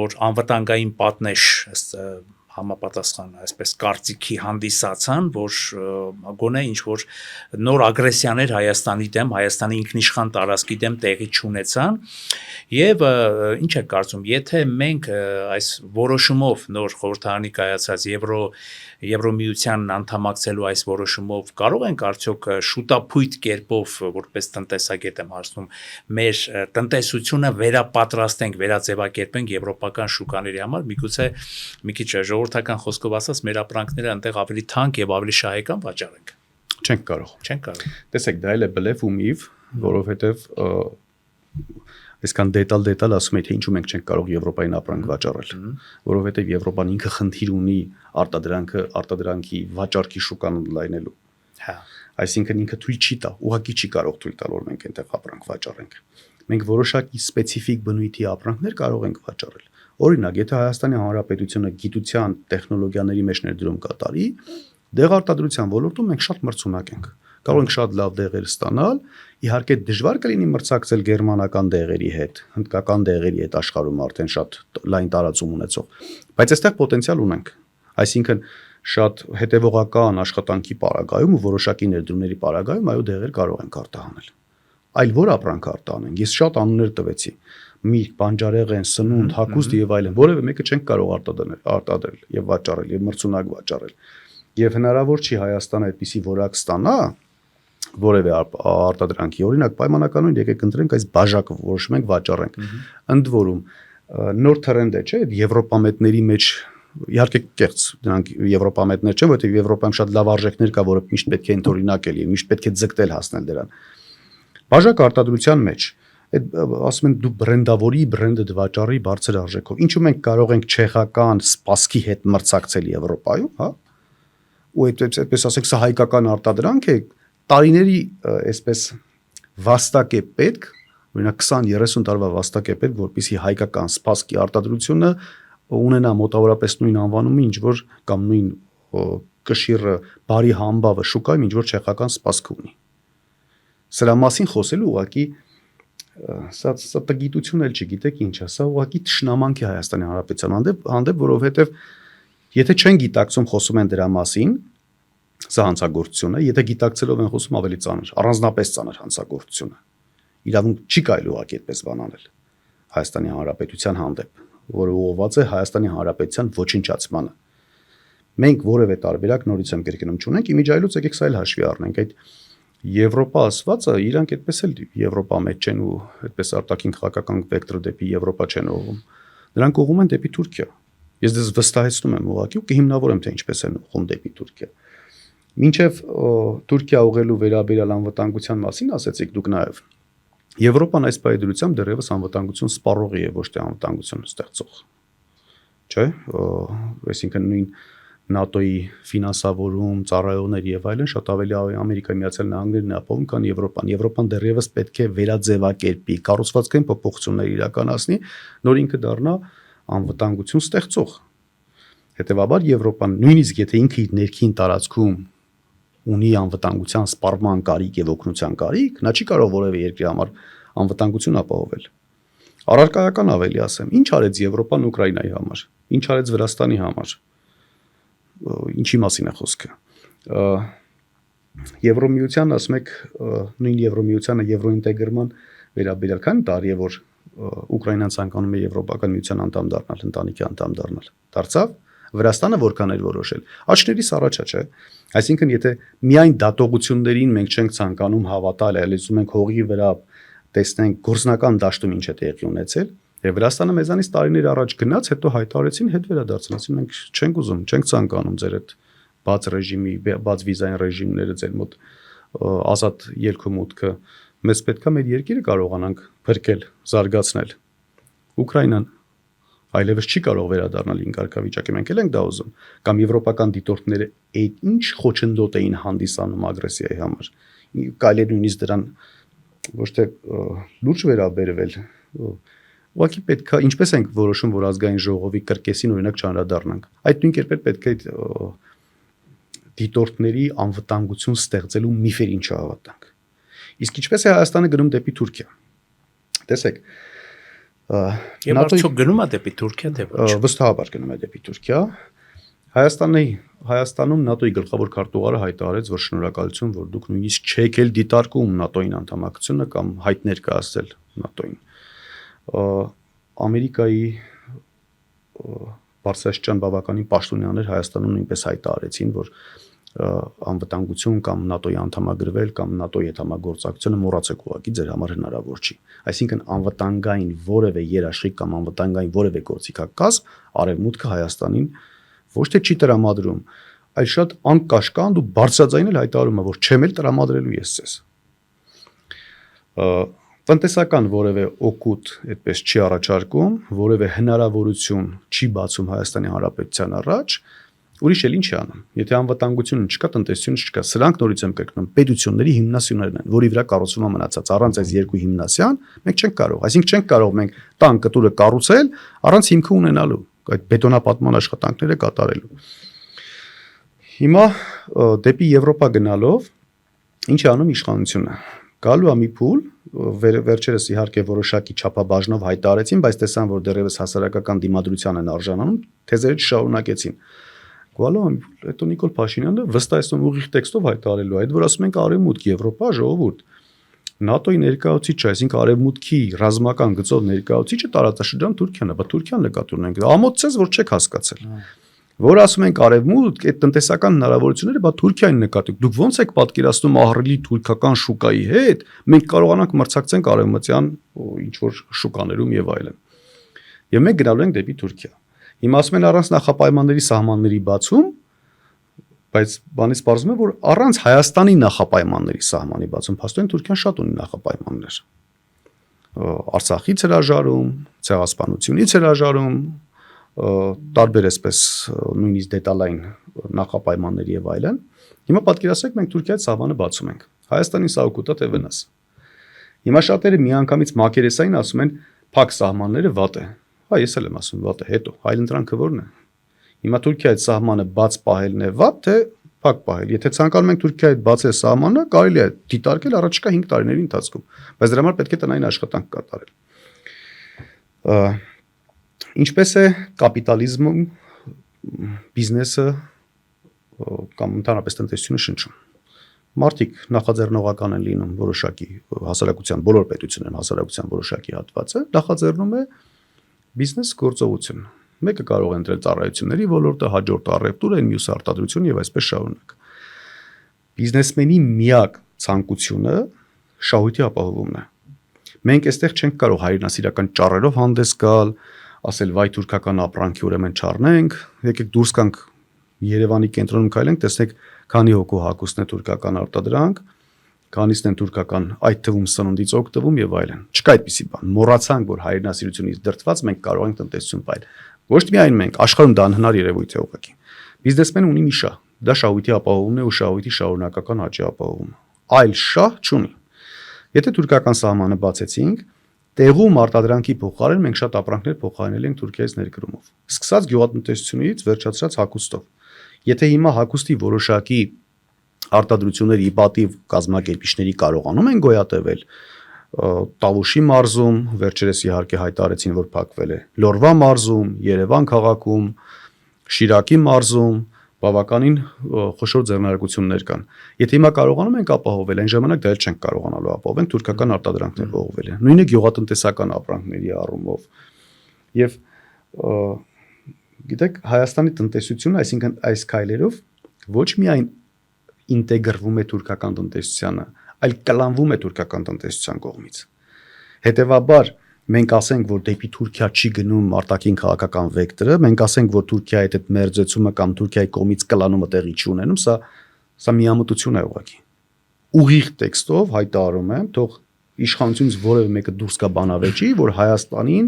որ անվտանգային պատնեշ համապատասխան այսպես կարծիքի հանդիսացան, որ գոնե ինչ որ նոր ագրեսիաներ Հայաստանի դեմ, Հայաստանի ինքնիշխան տարածքի դեմ տեղի չունեցան, եւ ինչ է կարծում, եթե մենք այս որոշումով նոր խորհրդարանի կայացած Եվրոմիությանն անդամակցելու այս որոշումով կարող ենք արդյոք շուտափույթ կերպով, որպես տնտեսագետ եմ հարցնում, մեր տնտեսությունը վերապատրաստենք, վերաձևակերպենք եվրոպական շուկաների համար, միգուցե մի քիչ ժողովրդական խոսքով ասած, մեր ապրանքները այնտեղ ավելի թանկ եւ ավելի շահեկան վաճառենք։ Չենք կարող։ Տեսեք, դա էլ է բլեֆ ու միֆ, որովհետեւ այսքան դետալ ասում եք, թե ինչու մենք չենք կարող Եվրոպային ապրանք վաճառել, որովհետև Եվրոպան ինքը խնդիր ունի արտադրանքի վաճառքի շուկան լայնելու։ Հա։ Այսինքն ինքը թույլ չի տա, ուղղակի չի կարող թույլ տալ, որ մենք այնտեղ ապրանք վաճառենք։ Մենք որոշակի սպეციფიկ բնույթի ապրանքներ կարող ենք վաճառել։ Օրինակ, եթե Հայաստանի Հանրապետությունը գիտության, տեխնոլոգիաների մեջ ներդրում կատարի, դեղարտադրության ոլորտում մենք շատ մրցունակ ենք։ Կարող ենք շատ լավ դեղեր ստանալ, իհարկե դժվար կլինի մրցակցել գերմանական դեղերի հետ, հնդկական դեղերի հետ աշխարհում արդեն շատ լայն տարածում ունեցող, բայց այստեղ պոտենցիալ ունենք։ Այսինքն շատ հետևողական աշխատանքի պարագայում ու որոշակի ներդրումների պարագայում այո դեղեր կարող ենք արտահանել։ Այլ որ ապրանք արտահանենք։ Ես շատ անուններ տվեցի՝ միրգ, բանջարեղեն, սնունդ, հագուստ եւ այլն, որևէ մեկը չենք կարող արտադրել եւ վաճառել եւ մրցունակ վաճառել։ Եվ հնարավոր չի Հայաստանը այդպիսի որակ ստանա որևէ արտադրանքի, օրինակ պայմանականորեն եկեք ընտրենք այս բաժակը, որոշում ենք վաճառենք։ Ընդ որում նոր տրենդ է, չէ՞, եվրոպամետների մեջ իհարկե կեղծ դրանք եվրոպամետներ չեն, որովհետև Եվրոպայում շատ լավ արժեքներ կա, որը միշտ պետք է ընդօրինակել եւ միշտ պետք է ձգտել հասնել դրան։ Բաժակ արտադրության մեջ այդ ասում են դու բրենդավորի, բրենդը վաճառի բարձր արժեքով։ Ինչու մենք կարող ենք չեխական սպասքի հետ մրցակցել Եվրոպայում, հա։ Ու այդպես ասենք, սա հայկական արտադրանք է, տարիների այսպես վաստակ է պետք, օրինակ 20-30 տարվա վաստակ է պետք, որպեսզի հայկական սպասքի արտադրությունը ունենա մոտավորապես նույն անվանումը, ինչ որ կամ նույն կշիռը, բարի համբավը շուկայում ինչ որ չեխական սպասք ունի։ Սրա մասին խոսելու ուղղակի սա տգիտություն էլ չգիտեք ինչ է, սա ուղղակի թշնամանք է Հայաստանի Հանրապետության հանդեպ, որովհետև եթե չեն գիտակցում խոսում են դրա մասին, սա հանցագործություն է, եթե գիտակցելով են խոսում ավելի ծանր, առանձնապես ծանր հանցագործություն է։ Իրավունք չի կարելի ուղղակի այդպես բան անել Հայաստանի Հանրապետության հանդեպ, որը ուղղված է Հայաստանի Հանրապետության ոչնչացմանը։ Մենք որևէ տարբերակ նորից եմ կրկնում չունենք, իմիջայլոց եկեք սա էլ հաշվի առնենք, այդ Եվրոպա ասվածը իրանք այդպես էլ Եվրոպա մեջ չեն ու այդպես արտաքին քաղաքական վեկտորը դեպի Եվրոպա չեն ուղղում։ Դրանք ուղղում են դեպի Թուրքիա։ Ես դες վստահեցնում եմ ուղղակի ու կհիմնավորեմ թե ինչպես են ուղղում դեպի Թուրքիա։ Մինչև Թուրքիա ուղղելու վերաբերյալ անվտանգության մասին ասեցիք դուք նաև։ Եվրոպան այս պայդրությամբ դեռևս անվտանգություն սպառողի է, ոչ թե անվտանգություն ստեղծող։ Չէ՞, այսինքն նույն ՆԱՏՕ-ի ֆինանսավորում, ծառայողներ եւ այլն շատ ավելի Ամերիկայի Միացյալ Նահանգներն է ապահովում, քան Եվրոպան։ Եվրոպան դեռևս պետք է վերաձևակերպի, կառուցվածքային փոփոխություններ իրականացնի, նոր ինքը դառնա անվտանգություն ստեղծող։ Հետևաբար Եվրոպան նույնիսկ եթե ինքը իր ներքին տարածքում ունի անվտանգության սպառման կարիք եւ օգնության կարիք, նա չի կարող որևէ երկրի համար անվտանգություն ապահովել։ Առարկայական ավելի ասեմ, ինչ արեց Եվրոպան Ուկրաինայի համար, ինչ արեց Վրաստանի համար։ Ինչի մասին է խոսքը։ Եվրոմիության, ասում եք, նույն Եվրոմիությանը եվրոինտեգրման վերաբերյալ քան տարի է որ Ուկրաինան ցանկանում է Եվրոպական միության անդամ դառնալ, ընտանիքի անդամ դառնալ։ Դարձավ Վրաստանը որքան էր որոշել։ Աչքներիս առաջա չէ։ Այսինքն եթե միայն դատողություններին մենք չենք ցանկանում հավատալ, այլ ուզում ենք հողի վրա տեսնենք գործնական դաշտում ինչ է տեղի ունեցել, եւ Վրաստանը մեզանից տարիներ առաջ գնաց, հետո հայտարարեցին հետ վերադարձնացին, մենք չենք ուզում, չենք ցանկանում ձեր այդ բաց ռեժիմի, բաց վիզային ռեժիմները ձեր մոտ ազատ ելքումուտքը, մեզ պետքա մեր երկիրը կարողանանք փրկել, զարգացնել։ Ուկրաինան այլևս չի կարող վերադառնալ ին կարգավիճակի, մենք էլ ենք դա ուզում, կամ եվրոպական դիտորդները այդ ինչ խոչընդոտ էին հանդիսանում ագրեսիայի համար, կարելի է նույնիսկ դրան ոչ թե լուրջ վերաբերվել, ուղղակի պետք է, ինչպես ենք որոշում, որ ազգային ժողովի կրկեսին օրինակ չանդրադառնանք, այդ նույն կերպ պետք է դիտորդների անվտանգություն ստեղծելու միֆերին չհավատանք։ Իսկ ինչպես է Հայաստանը գնում դեպի Թուրքիա։ Տեսեք, Եվ արդյոք գնում է դեպի Թուրքիա, թե ոչ։ Վստահաբար գնում է դեպի Թուրքիա։ Հայաստանում ՆԱՏՕ-ի գլխավոր քարտուղարը հայտարարեց, որ շնորհակալություն, որ դուք նույնիսկ չեք էլ դիտարկում ՆԱՏՕ-ին անդամակցությունը կամ հայտ ներկայացրել ՆԱՏՕ-ին։ Ամերիկայի բարձրաստիճան բավականին պաշտոնյաներ Հայաստանում նույնպես հայտարարեցին, որ անվտանգություն կամ ՆԱՏՕ-ի անդամագրվել կամ ՆԱՏՕ-ի հետ համագործակցությունը մոռացեք ուղղակի ձեր համար հնարավոր չի։ Այսինքն անվտանգային որևէ երաշխիք կամ անվտանգային որևէ գործիքակազմ Արևմուտքը Հայաստանին ոչ թե չի տրամադրում, այլ շատ անկաշկանդ ու բարձրաձայն էլ հայտարարում է, որ չեմ էլ տրամադրելու ես ձեզ։ Տնտեսական որևէ օգուտ այդպես չի առաջարկում, որևէ հնարավորություն չի բացում Հայաստանի Հանրապետության առաջ, ուրիշ էլ ինչ է անում։ Եթե անվտանգությունը չկա, տնտեսությունը չկա, սրանք նորից եմ կրկնում, պետությունների հիմնասյուներն են, որի վրա կառուցվում է մնացած, առանց այս երկու հիմնասյան մենք չենք կարող, այսինքն չենք կարող մենք տան կտուրը կառուցել առանց հիմքը ունենալու, այդ բետոնապատման աշխատանքները կատարելու։ Հիմա դեպի Եվրոպա գնալով ինչ է անում իշխանությունը։ Գալու է մի փուլ, վերջերս իհարկե որոշակի չափաբաժնով հայտարարեցին, բայց տեսան, որ դեռևս հասարակական դիմադրության են արժանանում, թեզերը չշարունակեցին։ Գալու է, հետո Նիկոլ Փաշինյանը վստահեցնում ուղիղ տեքստով հայտարարելու այդ, որ ասում ենք Արևմուտք, Եվրոպա, ժողովուրդ, ՆԱՏՕ-ի ներկայացուցիչ, այսինքն Արևմուտքի ռազմական գծով ներկայացուցիչը տարածաշրջան Թուրքիան է, բա Թուրքիան նկատի ունենք։ Ամոթցես, որ չեք հասկացել։ Որ ասում ենք Արևմուտք, այդ տնտեսական հնարավորությունները, բա Թուրքիային նկատի։ Դուք ո՞նց եք պատկերացնում ահռելի թուրքական շուկայի հետ, մենք կարողանանք մրցակցենք արևմտյան ինչ որ շուկաներում եւ այլն։ Եվ մենք գնալու ենք դեպի Թուրքիա։ Հիմա ասում են առանց նախապայմանների սահմանների բացում, բայց բանից պարզվում է, որ առանց Հայաստանի նախապայմանների սահմանի բացում, փաստորեն Թուրքիան շատ ունի նախապայմաններ։ Արցախից հրաժարում, ցեղասպանությունից հրաժարում, տարբեր այսպես նույնիսկ դետալային նախապայմաններ եւ այլն։ Հիմա պատկերացրեք մենք Թուրքիայից սահմանը բացում ենք։ Հայաստանին սա օգուտ է թե վնաս։ Հիմա շատերը միանգամից մակերեսային ասում են փակ սահմանները վատ է։ Հա, ես էլ եմ ասում վատ է, հետո այլընտրանքը ո՞րն է։ Հիմա Թուրքիայից սահմանը բաց պահելն է վատ թե փակ պահել։ Եթե ցանկանում ենք Թուրքիայից բացել սահմանը, կարելի է դիտարկել առաջիկա 5 տարիների ընթացքում, բայց դրա համար պետք է տնային աշխատանք կատարել։ Ինչպես է կապիտալիզմում բիզնեսը կամ ընդհանրապես տնտեսությունը շնչում։ Մարդիկ նախաձեռնողական են լինում որոշակի հասարակության բոլոր պետություններն հասարակության որոշակի հատվածը նախաձեռնում է բիզնես գործողություն։ Մեկը կարող է ընտրել ծառայությունների ոլորտը, հաջորդը առևտուրը, մյուսը արտադրությունը եւ այսպես շարունակ։ Բիզնեսմենի միակ ցանկությունը շահույթի ապահովումն է։ Մենք այստեղ չենք կարող հայրենասիրական ճառերով հանդես գալ, ասել վայ թուրքական ապրանքի ուրեմն չառնենք, եկեք դուրս գանք Երևանի կենտրոնում քայլենք, տեսնեք քանի հոգու հագուստն է թուրքական արտադրանք, քանիսն են թուրքական այդ թվում սնունդից օգտվում եւ այլն։ Չկա այդպիսի բան։ Մոռացանք, որ հայրենասիրությունից դրդված մենք կարող ենք տնտեսություն պահել։ Ոչ միայն մենք, աշխարհում դա անհնար երևույթ է ուղղակի։ Բիզնեսմենը ունի մի շահ, դա շահույթի ապահովումն է ու շահույթի շարունակական աճի ապահովումը։ Այլ շահ չունի։ Եթե թուրքական սահմանը բացեցինք, տեղում արտադրանքի փոխարեն մենք շատ ապրանքներ փոխարինել ենք Թուրքիայից ներկրումով։ Սկսած գյուղատնտեսությունից վերջացրած հագուստով։ Եթե հիմա հագուստի որոշակի արտադրությունների իպատիվ կազմակերպիչների կարողանում են գոյատևել, Տավուշի մարզում, վերջերս իհարկե հայտարարեցին, որ փակվել է, Լորվա մարզում, Երևան քաղաքում, Շիրակի մարզում, բավականին խոշոր ձեռնարկություններ կան։ Եթե հիմա կարողանում ենք ապահովել, այն ժամանակ դա էլ չենք կարողանալու ապահովել, թուրքական արտադրանքներ բողովել են։ Նույնը գյուղատնտեսական ապրանքների առումով։ Եվ գիտեք, Հայաստանի տնտեսությունը, այսինքն այս քայլերով ոչ միայն ինտեգրվում է թուրքական տնտեսությանը, այլ կլանվում է թուրքական տնտեսության կողմից։ Հետևաբար մենք ասենք, որ դեպի Թուրքիա չի գնում արտաքին քաղաքական վեկտորը, մենք ասենք, որ Թուրքիայի հետ մերձեցումը կամ Թուրքիայի կողմից կլանումը տեղի չի ունենում, սա միամտություն է ուղղակի։ Ուղիղ տեքստով հայտարարում եմ, թող իշխանությունից որևէ մեկը դուրս գա բանավեճի, որ Հայաստանին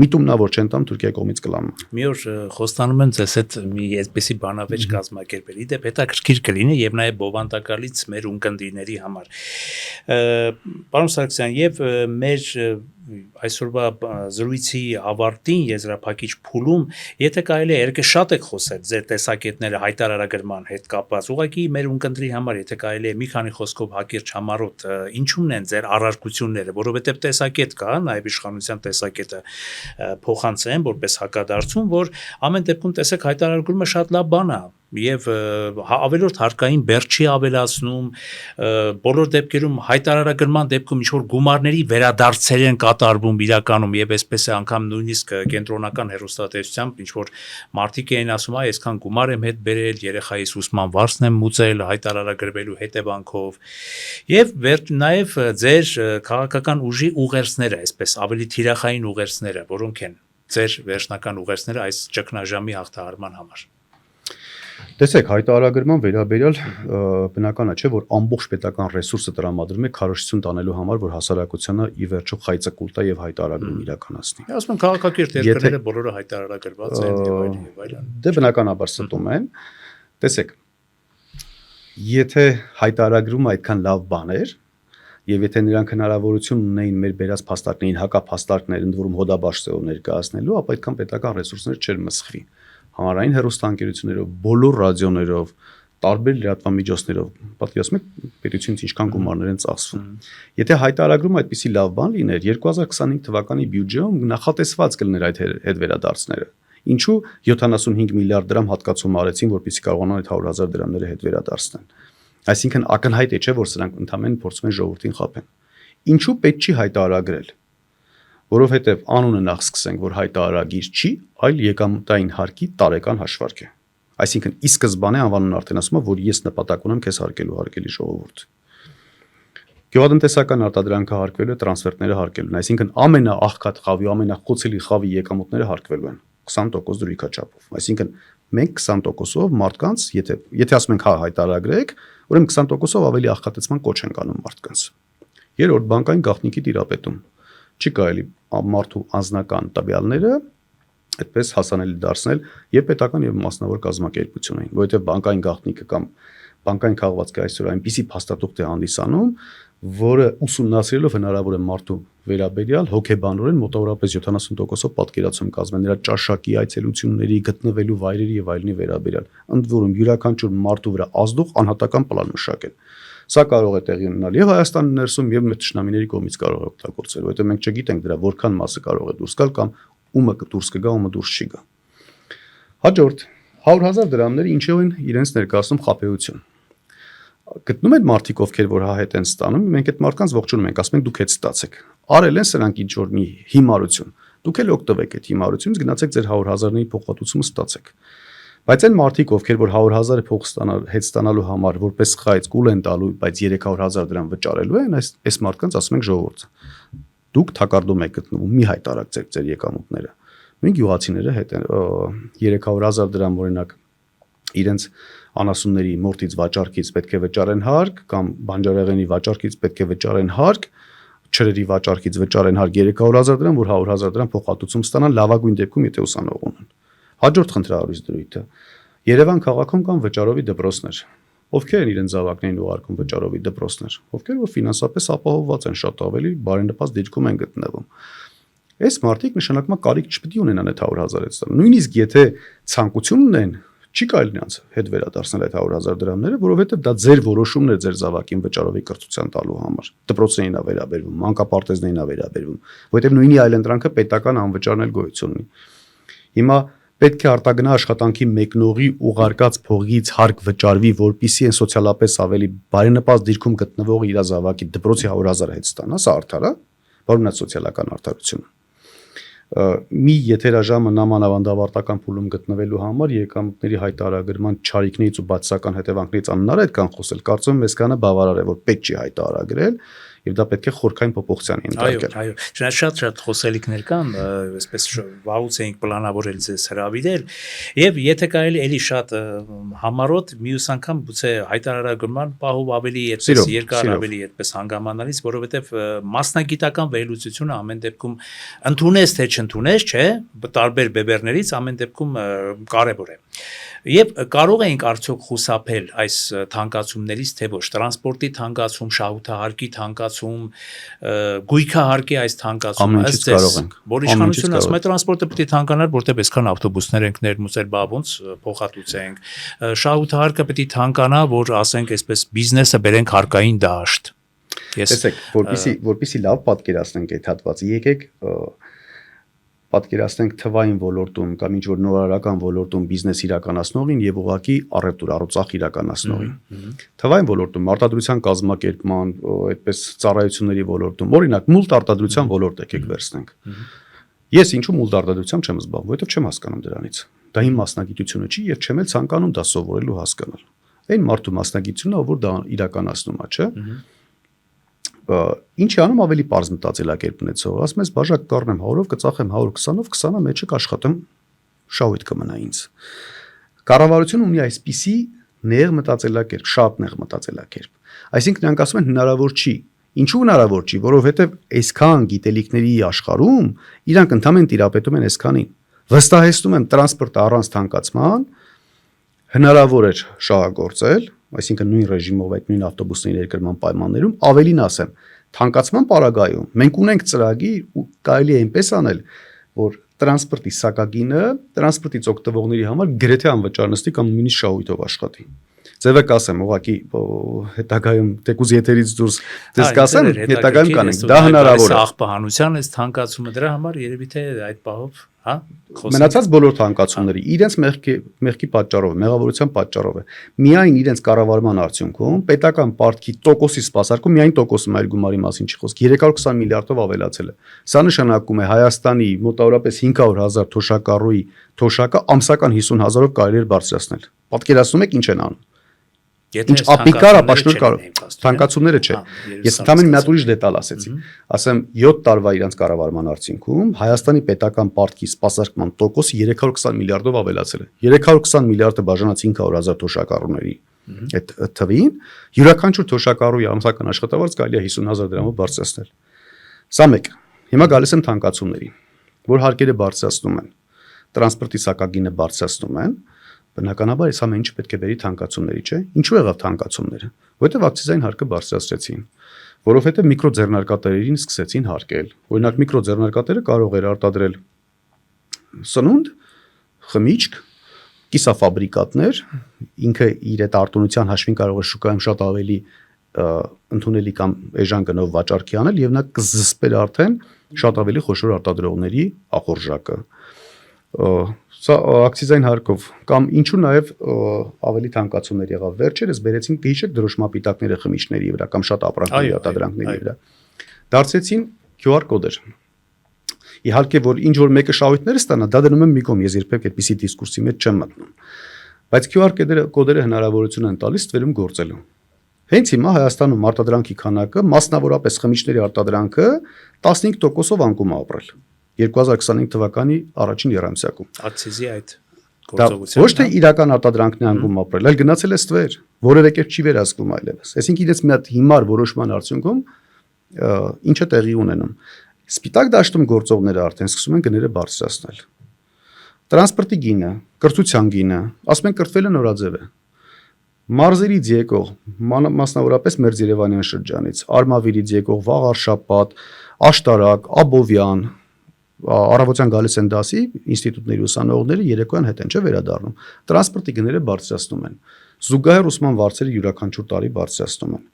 միտումնավոր չեն տամ Թուրքիայի կողմից կլանման։ Մի օր խոստանում եմ ձեզ հետ մի այսպեսի բանավեճ կազմակերպել։ Իդեպ հետաքրքիր կլինի եւ նաեւ բովանդակալից մեր ունկնդիրների համար։ Պարոն Սարգսյան, եւ մեր այսօրվա զրույցի ավարտին եզրափակիչ փուլում, եթե կարելի է երկը շատ եք խոսել ձեր տեսակետները հայտարարագրման հետ կապված, ուղղակի մեր ունկնդրի համար, եթե կարելի է մի քանի խոսքով հակիրճ համառոտ, ինչու՞մն են ձեր առարկությունները, որովհետև տեսակետ կա, նաև իշխանության տեսակետը փոխանցեն որպես հակադարձում, որ ամեն դեպքում տեսեք հայտարարագրումը շատ լավ բան է եւ ավելորդ հարկային բեռ չի ավելացնում, բոլոր դեպքերում հայտարարագրման դեպքում ինչ որ գումարների վերադարձեր են կատարվում իրականում եւ այսպես է անգամ նույնիսկ կենտրոնական հեռուստատեսությամբ ինչ որ մարդիկ էին ասում, այսքան գումար եմ հետ բերել, երեխայիս ուսման վարձն եմ մուծել հայտարարագրվելու հետևանքով եւ նաեւ ձեր քաղաքական ուժի ուղերձները, այսպես ավելի թիրախային ուղերձները, որոնք են ձեր վերջնական ուղերձները այս ճգնաժամի հաղթահարման համար։ Տեսեք, հայտարարագրման վերաբերյալ բնական է, չէ, որ ամբողջ պետական ռեսուրսը տրամադրում է քարոզչություն տանելու համար, որ հասարակությանը ի վերջո խայծակուլ տա եւ հայտարարում իրականացնի։ Ասում եմ քաղաքակիրթ երկրները բոլորը հայտարարագրված են եւ այլն։ Դե բնականաբար ստում են։ Տեսեք, եթե հայտարարագրումը այդքան լավ բան էր, եւ եթե նրանք հնարավորություն ունեին մեր բերած փաստարկներին, հակափաստարկներ, ընդ որում հոդաբաշխով ներկայացնելու, ապա այդքան պետական ռեսուրսներ չէր մսխվի։ Հանրային հեռուստաընկերություններով, բոլոր ռադիոներով, տարբեր լրատվամիջոցներով, պատկերացնում եք պետությունից ինչքան գումարներ են ծախսվում։ Եթե հայտարարագրումը այդպիսի լավ բան լիներ, 2025 թվականի բյուջեում նախատեսված կլիներ այդ հետ վերադարձները։ Ինչու 75 միլիարդ դրամ հատկացում արեցին, որպեսզի կարողանան այդ 100,000 դրամները հետ վերադարձնել։ Այսինքն ակնհայտ է, չէ, որ սրանք ընդհանրեն փորձում են ժողովրդին խաբեն։ Ինչու պետք չի հայտարարագրել։ Որովհետև անունը նախ սկսենք, որ հայտարարագիր չի, այլ եկամտային հարկի տարեկան հաշվարկ է։ Այսինքն ի սկզբանե անվանումն արդեն ասում է, որ ես նպատակ ունեմ քեզ հարկելու հարկելի ժողովուրդ։ Գյուղատնտեսական արտադրանքը հարկվելու է, տրանսֆերտները հարկելու են, այսինքն ամենաաղքատ խավի, ամենախոցելի խավի եկամուտները հարկվելու են 20% դրույքաչափով։ Այսինքն մենք 20%-ով մարդկանց, եթե ասում ենք հա հայտարարագրեք, ուրեմն 20%-ով ավելի աղքատեցման կոչ ենք անում մարդկանց։ Երրորդ բանկային գաղտնիքի տիրապետում։ Չի կարելի մարդու անձնական տվյալները այդպես հասանելի դարձնել եւ պետական եւ մասնավոր կազմակերպություններին, որովհետեւ բանկային գաղտնիքը կամ բանկային քաղվածքը այսօր այնպիսի փաստաթուղթ է հանդիսանում, որը ուսումնասիրելով հնարավոր է մարդու վերաբերյալ հոգեբանորեն մոտավորապես 70%-ով պատկերացում կազմել նրա ճաշակի, այցելությունների, գտնվելու վայրերի եւ այլնի վերաբերյալ։ Ընդ որում յուրաքանչյուր մարդու վրա ազդող անհատական պլան մշակել։ Սա կարող է տեղի ունենալ եւ Հայաստանի ներսում եւ մեր ճշնամիների կողմից կարող է օգտագործվել, որովհետեւ մենք չգիտենք դրա որքան մասը կարող է դուրս գալ կամ ումը դուրս կգա, ումը դուրս չի գա։ Հաջորդ 100,000 դրամները ինչով են իրենց ներկայացնում խաբեություն։ Գտնում են մարդիկ, ովքեր որ հա հետ են ստանում, մենք այդ մարդկանց ողջունում ենք, ասում ենք դուք հետ ստացեք։ Արել են սրանք ինչ որ մի հիմարություն։ Դուք էլ օգտվեք այդ հիմարությունից, գնացեք ձեր 100,000-ների փոխհատուցումը ստացեք։ Բայց այն մարդիկ, ովքեր որ 100,000-ը փող հետ ստանալու համար որպես խայծ կուլ են տալու, բայց 300,000 դրամ վճարելու են, այս մարդկանց ասում ենք ժողովուրդ։ Դուք թակարդում եք գտնվում, մի հայտարարեք ձեր եկամուտները։ Մենք յուղացիները հետ 300,000 դրամ օրինակ իրենց անասունների մորտից վաճառքից պետք է վճարեն հարկ կամ բանջարեղենի վաճառքից պետք է վճարեն հարկ, չրերի վաճառքից վճարեն հարկ 300,000 դրամ, որ 100,000 դրամ փոխհատուցում ստանան լավագույն դեպքում, եթե ուսանող ունեն։ Հաջորդ խնդրահարույց դրույթը Երևան քաղաքում կան վճարովի դպրոցներ։ Ովքեր են իրենց զավակներին ուղարկում վճարովի դպրոցներ, ովքեր որ ֆինանսապես ապահովված են, շատ ավելի բարենպաստ դիրքում են գտնվում։ Այս մարդիկ նշանակմա կարիք չպետք է ունենան այդ 100,000 ստանալ։ Նույնիսկ եթե ցանկություն ունեն, չի կարելի նրանց հետ վերադարձնել այդ 100,000 դրամները, որովհետև դա ձեր որոշումն է ձեր զավակին վճարովի կրթության տալու համար։ Դպրոցներին է վերաբերվում, մանկապարտեզներին է վերաբերվում, որովհետև նույնի այլընտրանքը պետական անվճարն էլ գոյություն ունի։ Հիմա պետք է արտագնա աշխատանքի մեկնողի ուղարկած փողից հարկ վճարվի, որpիսի այն սոցիալապես ավելի բարենպաստ դիրքում գտնվող իր զավակի դպրոցի 100,000 հետ ստանա, սա արդար է, որն է սոցիալական արդարություն։ Մի եթերաժամը նամանավանդավարտական փուլում գտնվելու համար եկամուտների հայտարարագրման չարիքներից ու բացասական հետևանքներից անհնար է այդքան խոսել։ Կարծում եմ այսքանը բավարար է, որ պետք չի հայտարարագրել եւ դա պետք է խորքային փոփոխության ենթարկել։ Այո, շատ խոսելիքներ կան, այսպես վաղուց էինք պլանավորել ձեզ հրավիրել եւ եթե կարելի էլի շատ համառոտ մյուս անգամ գուցե հայտարարագրման պահով ավելի այդպես երկար ավելի այդպես հանգամանալից, որովհետեւ մասնագիտական վերլուծությունը ամեն դեպքում ընդունես թե չընդունես, չէ, տարբեր բեբերներից ամեն դեպքում կարեւոր է։ Եվ կարող ենք արդյոք խուսափել այս թանկացումներից, թե ոչ, տրանսպորտի թանկացում, շահութահարկի թանկացում, գույքահարկի այս թանկացումը, ըստ էս, որ իշխանությունը ասում է տրանսպորտը պետք է թանկանար, որտեղ այսքան ավտոբուսներ ենք ներմուծել, բա ոնց փոխհատուցենք, շահութահարկը պետք է թանկանա, որ ասենք այսպես բիզնեսը բերենք հարկային դաշտ։ Տեսեք, որպեսզի լավ պատկերացնենք այդ հատվածը, եկեք պատկերացնենք թվային ոլորտում կամ ինչ որ նորարարական ոլորտում բիզնես իրականացնողին եւ ուղղակի առևտուր առողջ իրականացնողին։ Թվային ոլորտում արտադրության կազմակերպման, այդպես ծառայությունների ոլորտում, օրինակ մուլտ արտադրության ոլորտ եկեք վերցնենք։ Ես ինչու մուլտ արտադրությամբ չեմ զբաղվում, որովհետեւ չեմ հասկանում դրանից։ Դա իմ մասնագիտությունը չի եւ չեմ էլ ցանկանում դա սովորելու հասկանալ։ Այն մարդու մասնագիտությունն է, որ դա իրականացնում է, չէ՞։ Ինչի անում ավելի པարզ մտածելակերպ ունեցող, ասում ես բաժակ կառնեմ 100-ով, կծախեմ 120-ով, 20-ը մեջը կաշխատեմ, շահույթ կմնա ինձ։ Կառավարությունը ունի այսպիսի նեղ մտածելակերպ, շատ նեղ մտածելակերպ։ Այսինքն նրանք ասում են հնարավոր չի։ Ինչու հնարավոր չի, որովհետև այսքան գիտելիքների աշխարհում իրանք ընդհանրեն տիրապետում են այսքանին։ Վստահեցնում եմ տրանսպորտը առանց թանկացման հնարավոր է շահագործել, այսինքն նույն ռեժիմով այդ նույն ավտոբուսների ներկրման պայմաններում, ավելին ասեմ, թանկացման պարագայում մենք ունենք ծրագիր ու կարելի է այնպես անել, որ տրանսպորտի սակագինը տրանսպորտից օգտվողների համար գրեթե անվճար նստի կամ նույնիսկ շահույթով աշխատի։ Ձևը կասեմ, ուղղակի հետագայում թեկուզ եթերից դուրս դες կասեմ, հետագայում կանենք, դա հնարավոր է։ Աղբահանության այս թանկացումը դրա համար երևի թե այդ պահով, հա, մնացած բոլոր թանկացումների իրենց մեղքի պատճառով, մեղավորության պատճառով է։ Միայն իրենց կառավարման արդյունքում պետական պարտքի տոկոսի սպասարկում միայն տոկոսում այլ գումարի մասին չի խոսք 320 միլիարդով ավելացել է։ Սա նշանակում է Հայաստանի մոտավորապես 500,000 թոշակառուի թոշակը ամսական 50,000-ով կարելի է բարձրացնել։ Պատկերացնում եք ինչ են անում։ Ինչ ապիկար ապաշնոր կարող թանկացումները չէ։ Ես ընդհանրապես մի հատ ուրիշ դետալ ասեցի։ Ասեմ 7 տարվա իրանց կառավարման արդյունքում Հայաստանի պետական պարտքի սպասարկման տոկոսը 320 միլիարդով ավելացել է։ 320 միլիարդը բաժանած 500,000 թոշակառուների այդ թվին յուրաքանչյուր թոշակառուի ամսական աշխատավարձ կարելի է 50,000 դրամով բարձրացնել։ Սա մեկ։ Հիմա գալիս եմ թանկացումներին, որ հարկերը բարձրացնում են, տրանսպորտի սակագինը բարձրացնում են։ Բնականաբար այս ամեն ինչը պետք է բերի թանկացումների, չէ՞։ Ինչու եղավ թանկացումները։ Որովհետև ակցիզային հարկը բարձրացրեցին, որովհետև միկրոձեռնարկատերերին սկսեցին հարկել։ Օրինակ միկրոձեռնարկատերը կարող էր արտադրել սնունդ, խմիչք, կիսաֆաբրիկատներ, ինքը իր այդ արտոնության հաշվին կարող է շուկայում շատ ավելի ընդունելի կամ էժան գնով վաճառքի անել եւ նա կզսպեր արդեն շատ ավելի խոշոր արտադրողների ախորժակը։ Սա ակցիզային հարկով կամ ինչու նաև ավելի թանկացումներ եղավ վերջերս բերեցին գիշեր դրոշմապիտակները խմիչքների վրա կամ շատ ապրանքների արտադրանքների վրա դարձեցին QR կոդեր իհարկե որ ինչ որ մեկը շահույթները ստանա դա դնում եմ մի կողմ ես երբեք այդպիսի դիսկուրսի մեջ չեմ մտնում բայց QR կոդերը հնարավորություն են տալիս ստվերում գործելու հենց հիմա Հայաստանում արտադրանքի քանակը մասնավորապես խմիչքների արտադրանքը 15%-ով անկում է ապրել 2025 թվականի առաջին եռամսյակում։ Ակցիզի այդ գործողության։ Ոչ թե իրական արտադրանքն է անկում ապրել, այլ գնացել է ստվեր, որևէ կերպ չի վերահսկվում այլևս։ Այսինքն իրենց մի հատ հիմար որոշման արդյունքում ինչը տեղի ունենում։ Սպիտակ դաշտում գործողները արդեն սկսում են գները բարձրացնել։ Տրանսպորտի գինը, կրթության գինը, ասում են կրթվելը նորաձև է։ Մարզերից եկող, մասնավորապես մեր Երևանյան շրջանից, Արմավիրից եկող Վաղարշապատ, Աշտարակ, Աբովյան առավոտյան գալիս են դասի ինստիտուտների ուսանողները երեկոյան հետ են չէ վերադառնում տրանսպորտի գները բարձրացնում են զուգահեռ ուսման վարձերը յուրաքանչյուր տարի բարձրացնում են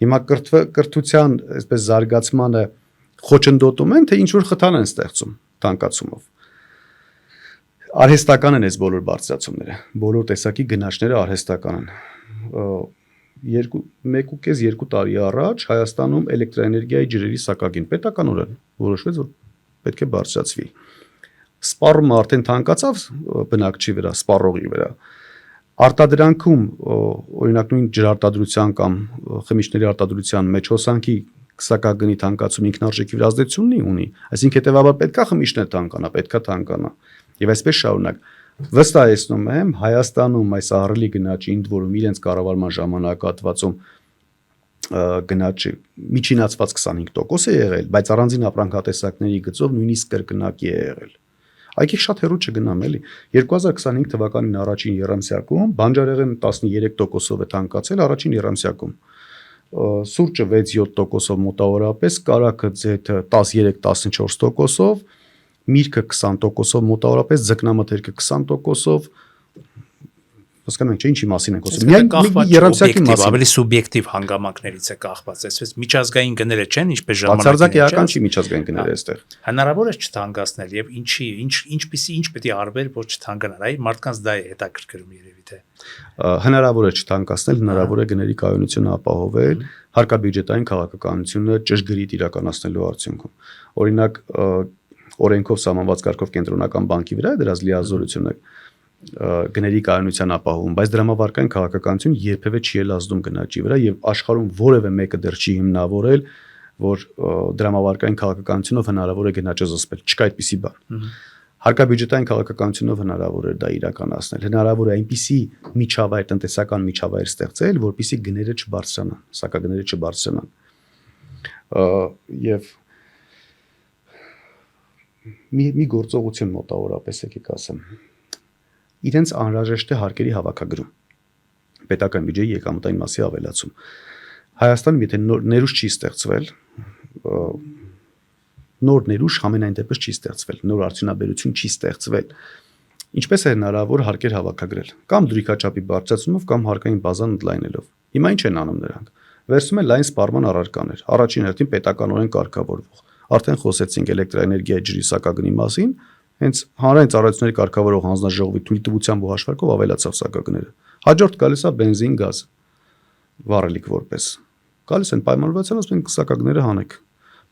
հիմա կրթության այսպես զարգացմանը խոչընդոտում են թե ինչ որ խթան են ստեղծում թանկացումով արհեստական են այս բոլոր բարձրացումները բոլոր տեսակի գնաճները արհեստական են 1.5-2 տարի առաջ Հայաստանում էլեկտրաէներգիայի ջրերի սակագին պետականորեն որոշվեց որ պետք է բարձրացվի։ Սպառումը արդեն թանկացավ բնակչի վրա, սպառողի վրա։ Արտադրանքում օրինակ նույն ջրարտադրության կամ խմիչքների արտադրության մեջ հոսանքի սակագնի թանկացում ինքնարժեքի վրա ազդեցություն ունի, այսինքն հետեւաբար պետքա խմիչքներ թանկանա, պետքա թանկանա։ Եվ այսպես շարունակ։ Վստահեցնում եմ Հայաստանում այս ահռելի գնաճի ընդ որում իրենց կառավարման ժամանակահատվածում գնաճը միջինացված 25% է եղել, բայց առանձին ապրանքատեսակների գծով նույնիսկ կրկնակ է եղել։ Այգի շատ հեռու չգնամ էլի 2025 թվականին առաջին երամսյակում բանջարեղեն 13%-ով է թանկացել առաջին երամսյակում, սուրճը 6-7%-ով մոտավորապես, կարագը ձեթը 13-14%-ով, միրգը 20%-ով մոտավորապես, ձկնամթերքը 20%-ով, հասկանում եք, չէ՞ ինչի մասին ենք խոսում։ Միայն երամսյակի մասին, ավելի սուբյեկտիվ հանգամանքներից է կախված, այսպես միջազգային գները չեն, ինչպես ժամանակին։ Բացարձակական չի միջազգային գները այստեղ։ Հնարավոր է չթանկացնել եւ ինչ պետք է արվել, որ չթանկանան, այ մարդկանց դա է հետաքրքրում երևի թե։ Հնարավոր է չթանկացնել, հնարավոր է գների կայունությունը ապահովել, հարկաբյուջետային քաղաքականությունը ճշգրիտ իրականացնելու արդյունքում։ Օրինակ, օրենքով սահմանված կարգով կենտրոնական բանկի վրա է դրած լիազորությունը գների կայունության ապահովում, բայց դրամավարկային քաղաքականություն երբևէ չի ազդում գնաճի վրա եւ աշխարհում որևէ մեկը դեռ չի հիմնավորել, որ դրամավարկային քաղաքականությունով հնարավոր է գնաճը զսպել, չկա այդպիսի բան։ Հարկաբյուջետային քաղաքականությունով հնարավոր է դա իրականացնել, հնարավոր է այնպիսի միջավայր, տնտեսական միջավայր ստեղծել, որպեսզի գները չբարձրանան, սակագները չբարձրանան։ Եվ մի գործողություն մոտավորապես եկեք ասեմ։ Իրենց անհրաժեշտ է հարկերի հավաքագրում, պետական բյուջեի եկամտային մասի ավելացում։ Հայաստանում եթե ներուժ չի ստեղծվել, նոր ներուժ համենայն դեպս չի ստեղծվել, նոր արդյունաբերություն չի ստեղծվել, ինչպես է հնարավոր հարկեր հավաքագրել, կամ դրույքաչափի բարձրացումով, կամ հարկային բազան ընդլայնելով։ Հիմա ինչ են անում նրանք։ Վերցնում են լայն սպառման առարկաներ, առաջին հերթին պետականորեն կարգավորվող։ Արդեն խոսեցինք էլեկտրաէներգիայի ջրի սակագնի մասին, հենց հանրային ծառայությունների կարգավորող հանձնաժողովի թույլտվությամբ ու հաշվարկով ավելացավ սակագները։ Հաջորդ գալիս է բենզին, գազ, վառելիք որպես։ Գալիս են պայմանավորվածության, ասում են սակագները հանեք։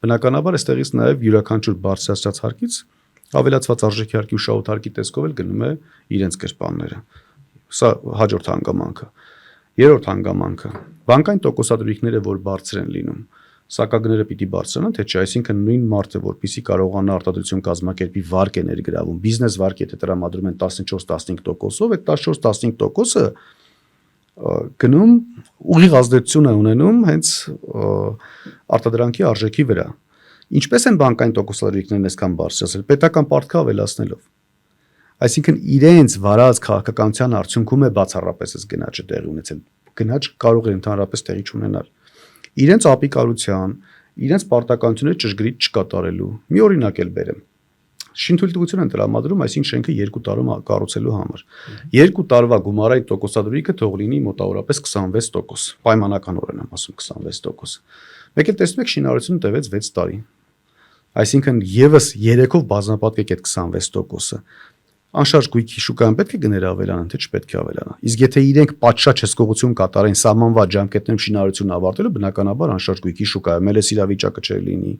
Բնականաբար այստեղից նաև յուրաքանչյուր բարձրացած հարկից ավելացված արժեքի հարկի ու շահութ հարկի տեսքով էլ գնում է իրենց գրպանները։ Սա հաջորդ հանգամանքը։ Երրորդ հանգամանքը։ Բանկային տոկոսադրույքները, որ բարձր են լինում, սակագները պիտի բարձրանան, թե չէ, այսինքն նույն մարդը, որպեսզի կարողանա արտադրություն կազմակերպի, վարկ է ներգրավում, բիզնես վարկ եթե տրամադրում են 14-15%-ով, այդ 14-15%-ը գնում ուղիղ ազդեցություն է ունենում հենց արտադրանքի արժեքի վրա։ Ինչպես են բանկային տոկոսադրույքներն այսքան բարձրացել, պետական պարտքը ավելացնելով։ Այսինքն իրենց վարած քաղաքականության արդյունքում է բացառապես այս գնաճը տեղի ունեցել։ Գնաճ կարող է ընդհանրապես տեղի չունենալ։ Իրենց ապիկարության, իրենց պարտականությունները ճշգրիտ չկատարելու։ Մի օրինակ էլ բերեմ։ Շինթույլտվություն են տրամադրում, այսինքն շենքը 2 տարում կառուցելու համար։ 2 տարվա գումարային տոկոսադրույքը թող լինի մոտավորապես 26%, պայմանականորեն եմ ասում 26%։ Մեկ էլ տեսնում եք շինարարությունը տևեց 6 տարի։ Այսինքն եւս 3-ով բազմապատկեք այդ 26%-ը։ Անշարժ գույքի շուկայում պետք է գները ավելանան, թե չպետք է ավելանա։ Իսկ եթե իրենք պատշաճ հսկողություն կատարեն սահմանված ժամկետներում շինարարությունը ավարտելու, բնականաբար անշարժ գույքի շուկայում էլ էս իրավիճակը չէ լինի։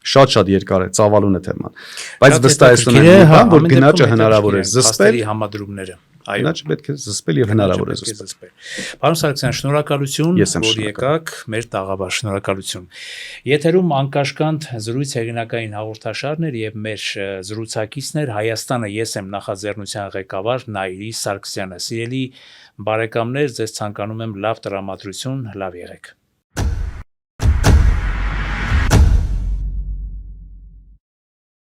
Շատ երկար է, ծավալուն է թեման։ Բայց վստահեցնում եմ, որ գնաճը հնարավոր է զսպել համադրումները։ Գնաճը պետք է զսպել եւ հնարավոր է զսպել։ Պարոն Սարգսյան, շնորհակալություն, որ եկաք մեր տաղավար, շնորհակալություն։ Եթերում անկաշկանդ զրույց հեղինակային հաղորդաշարն էր եւ մեր զրուցակիցն էր Հայաստանը ես եմ նախաձեռնության ղեկավար Նայիրի Սարգսյանը։ Սիրելի բարեկամներ, ձեզ ցանկանում եմ լավ տրամադրություն, լավ եղեք։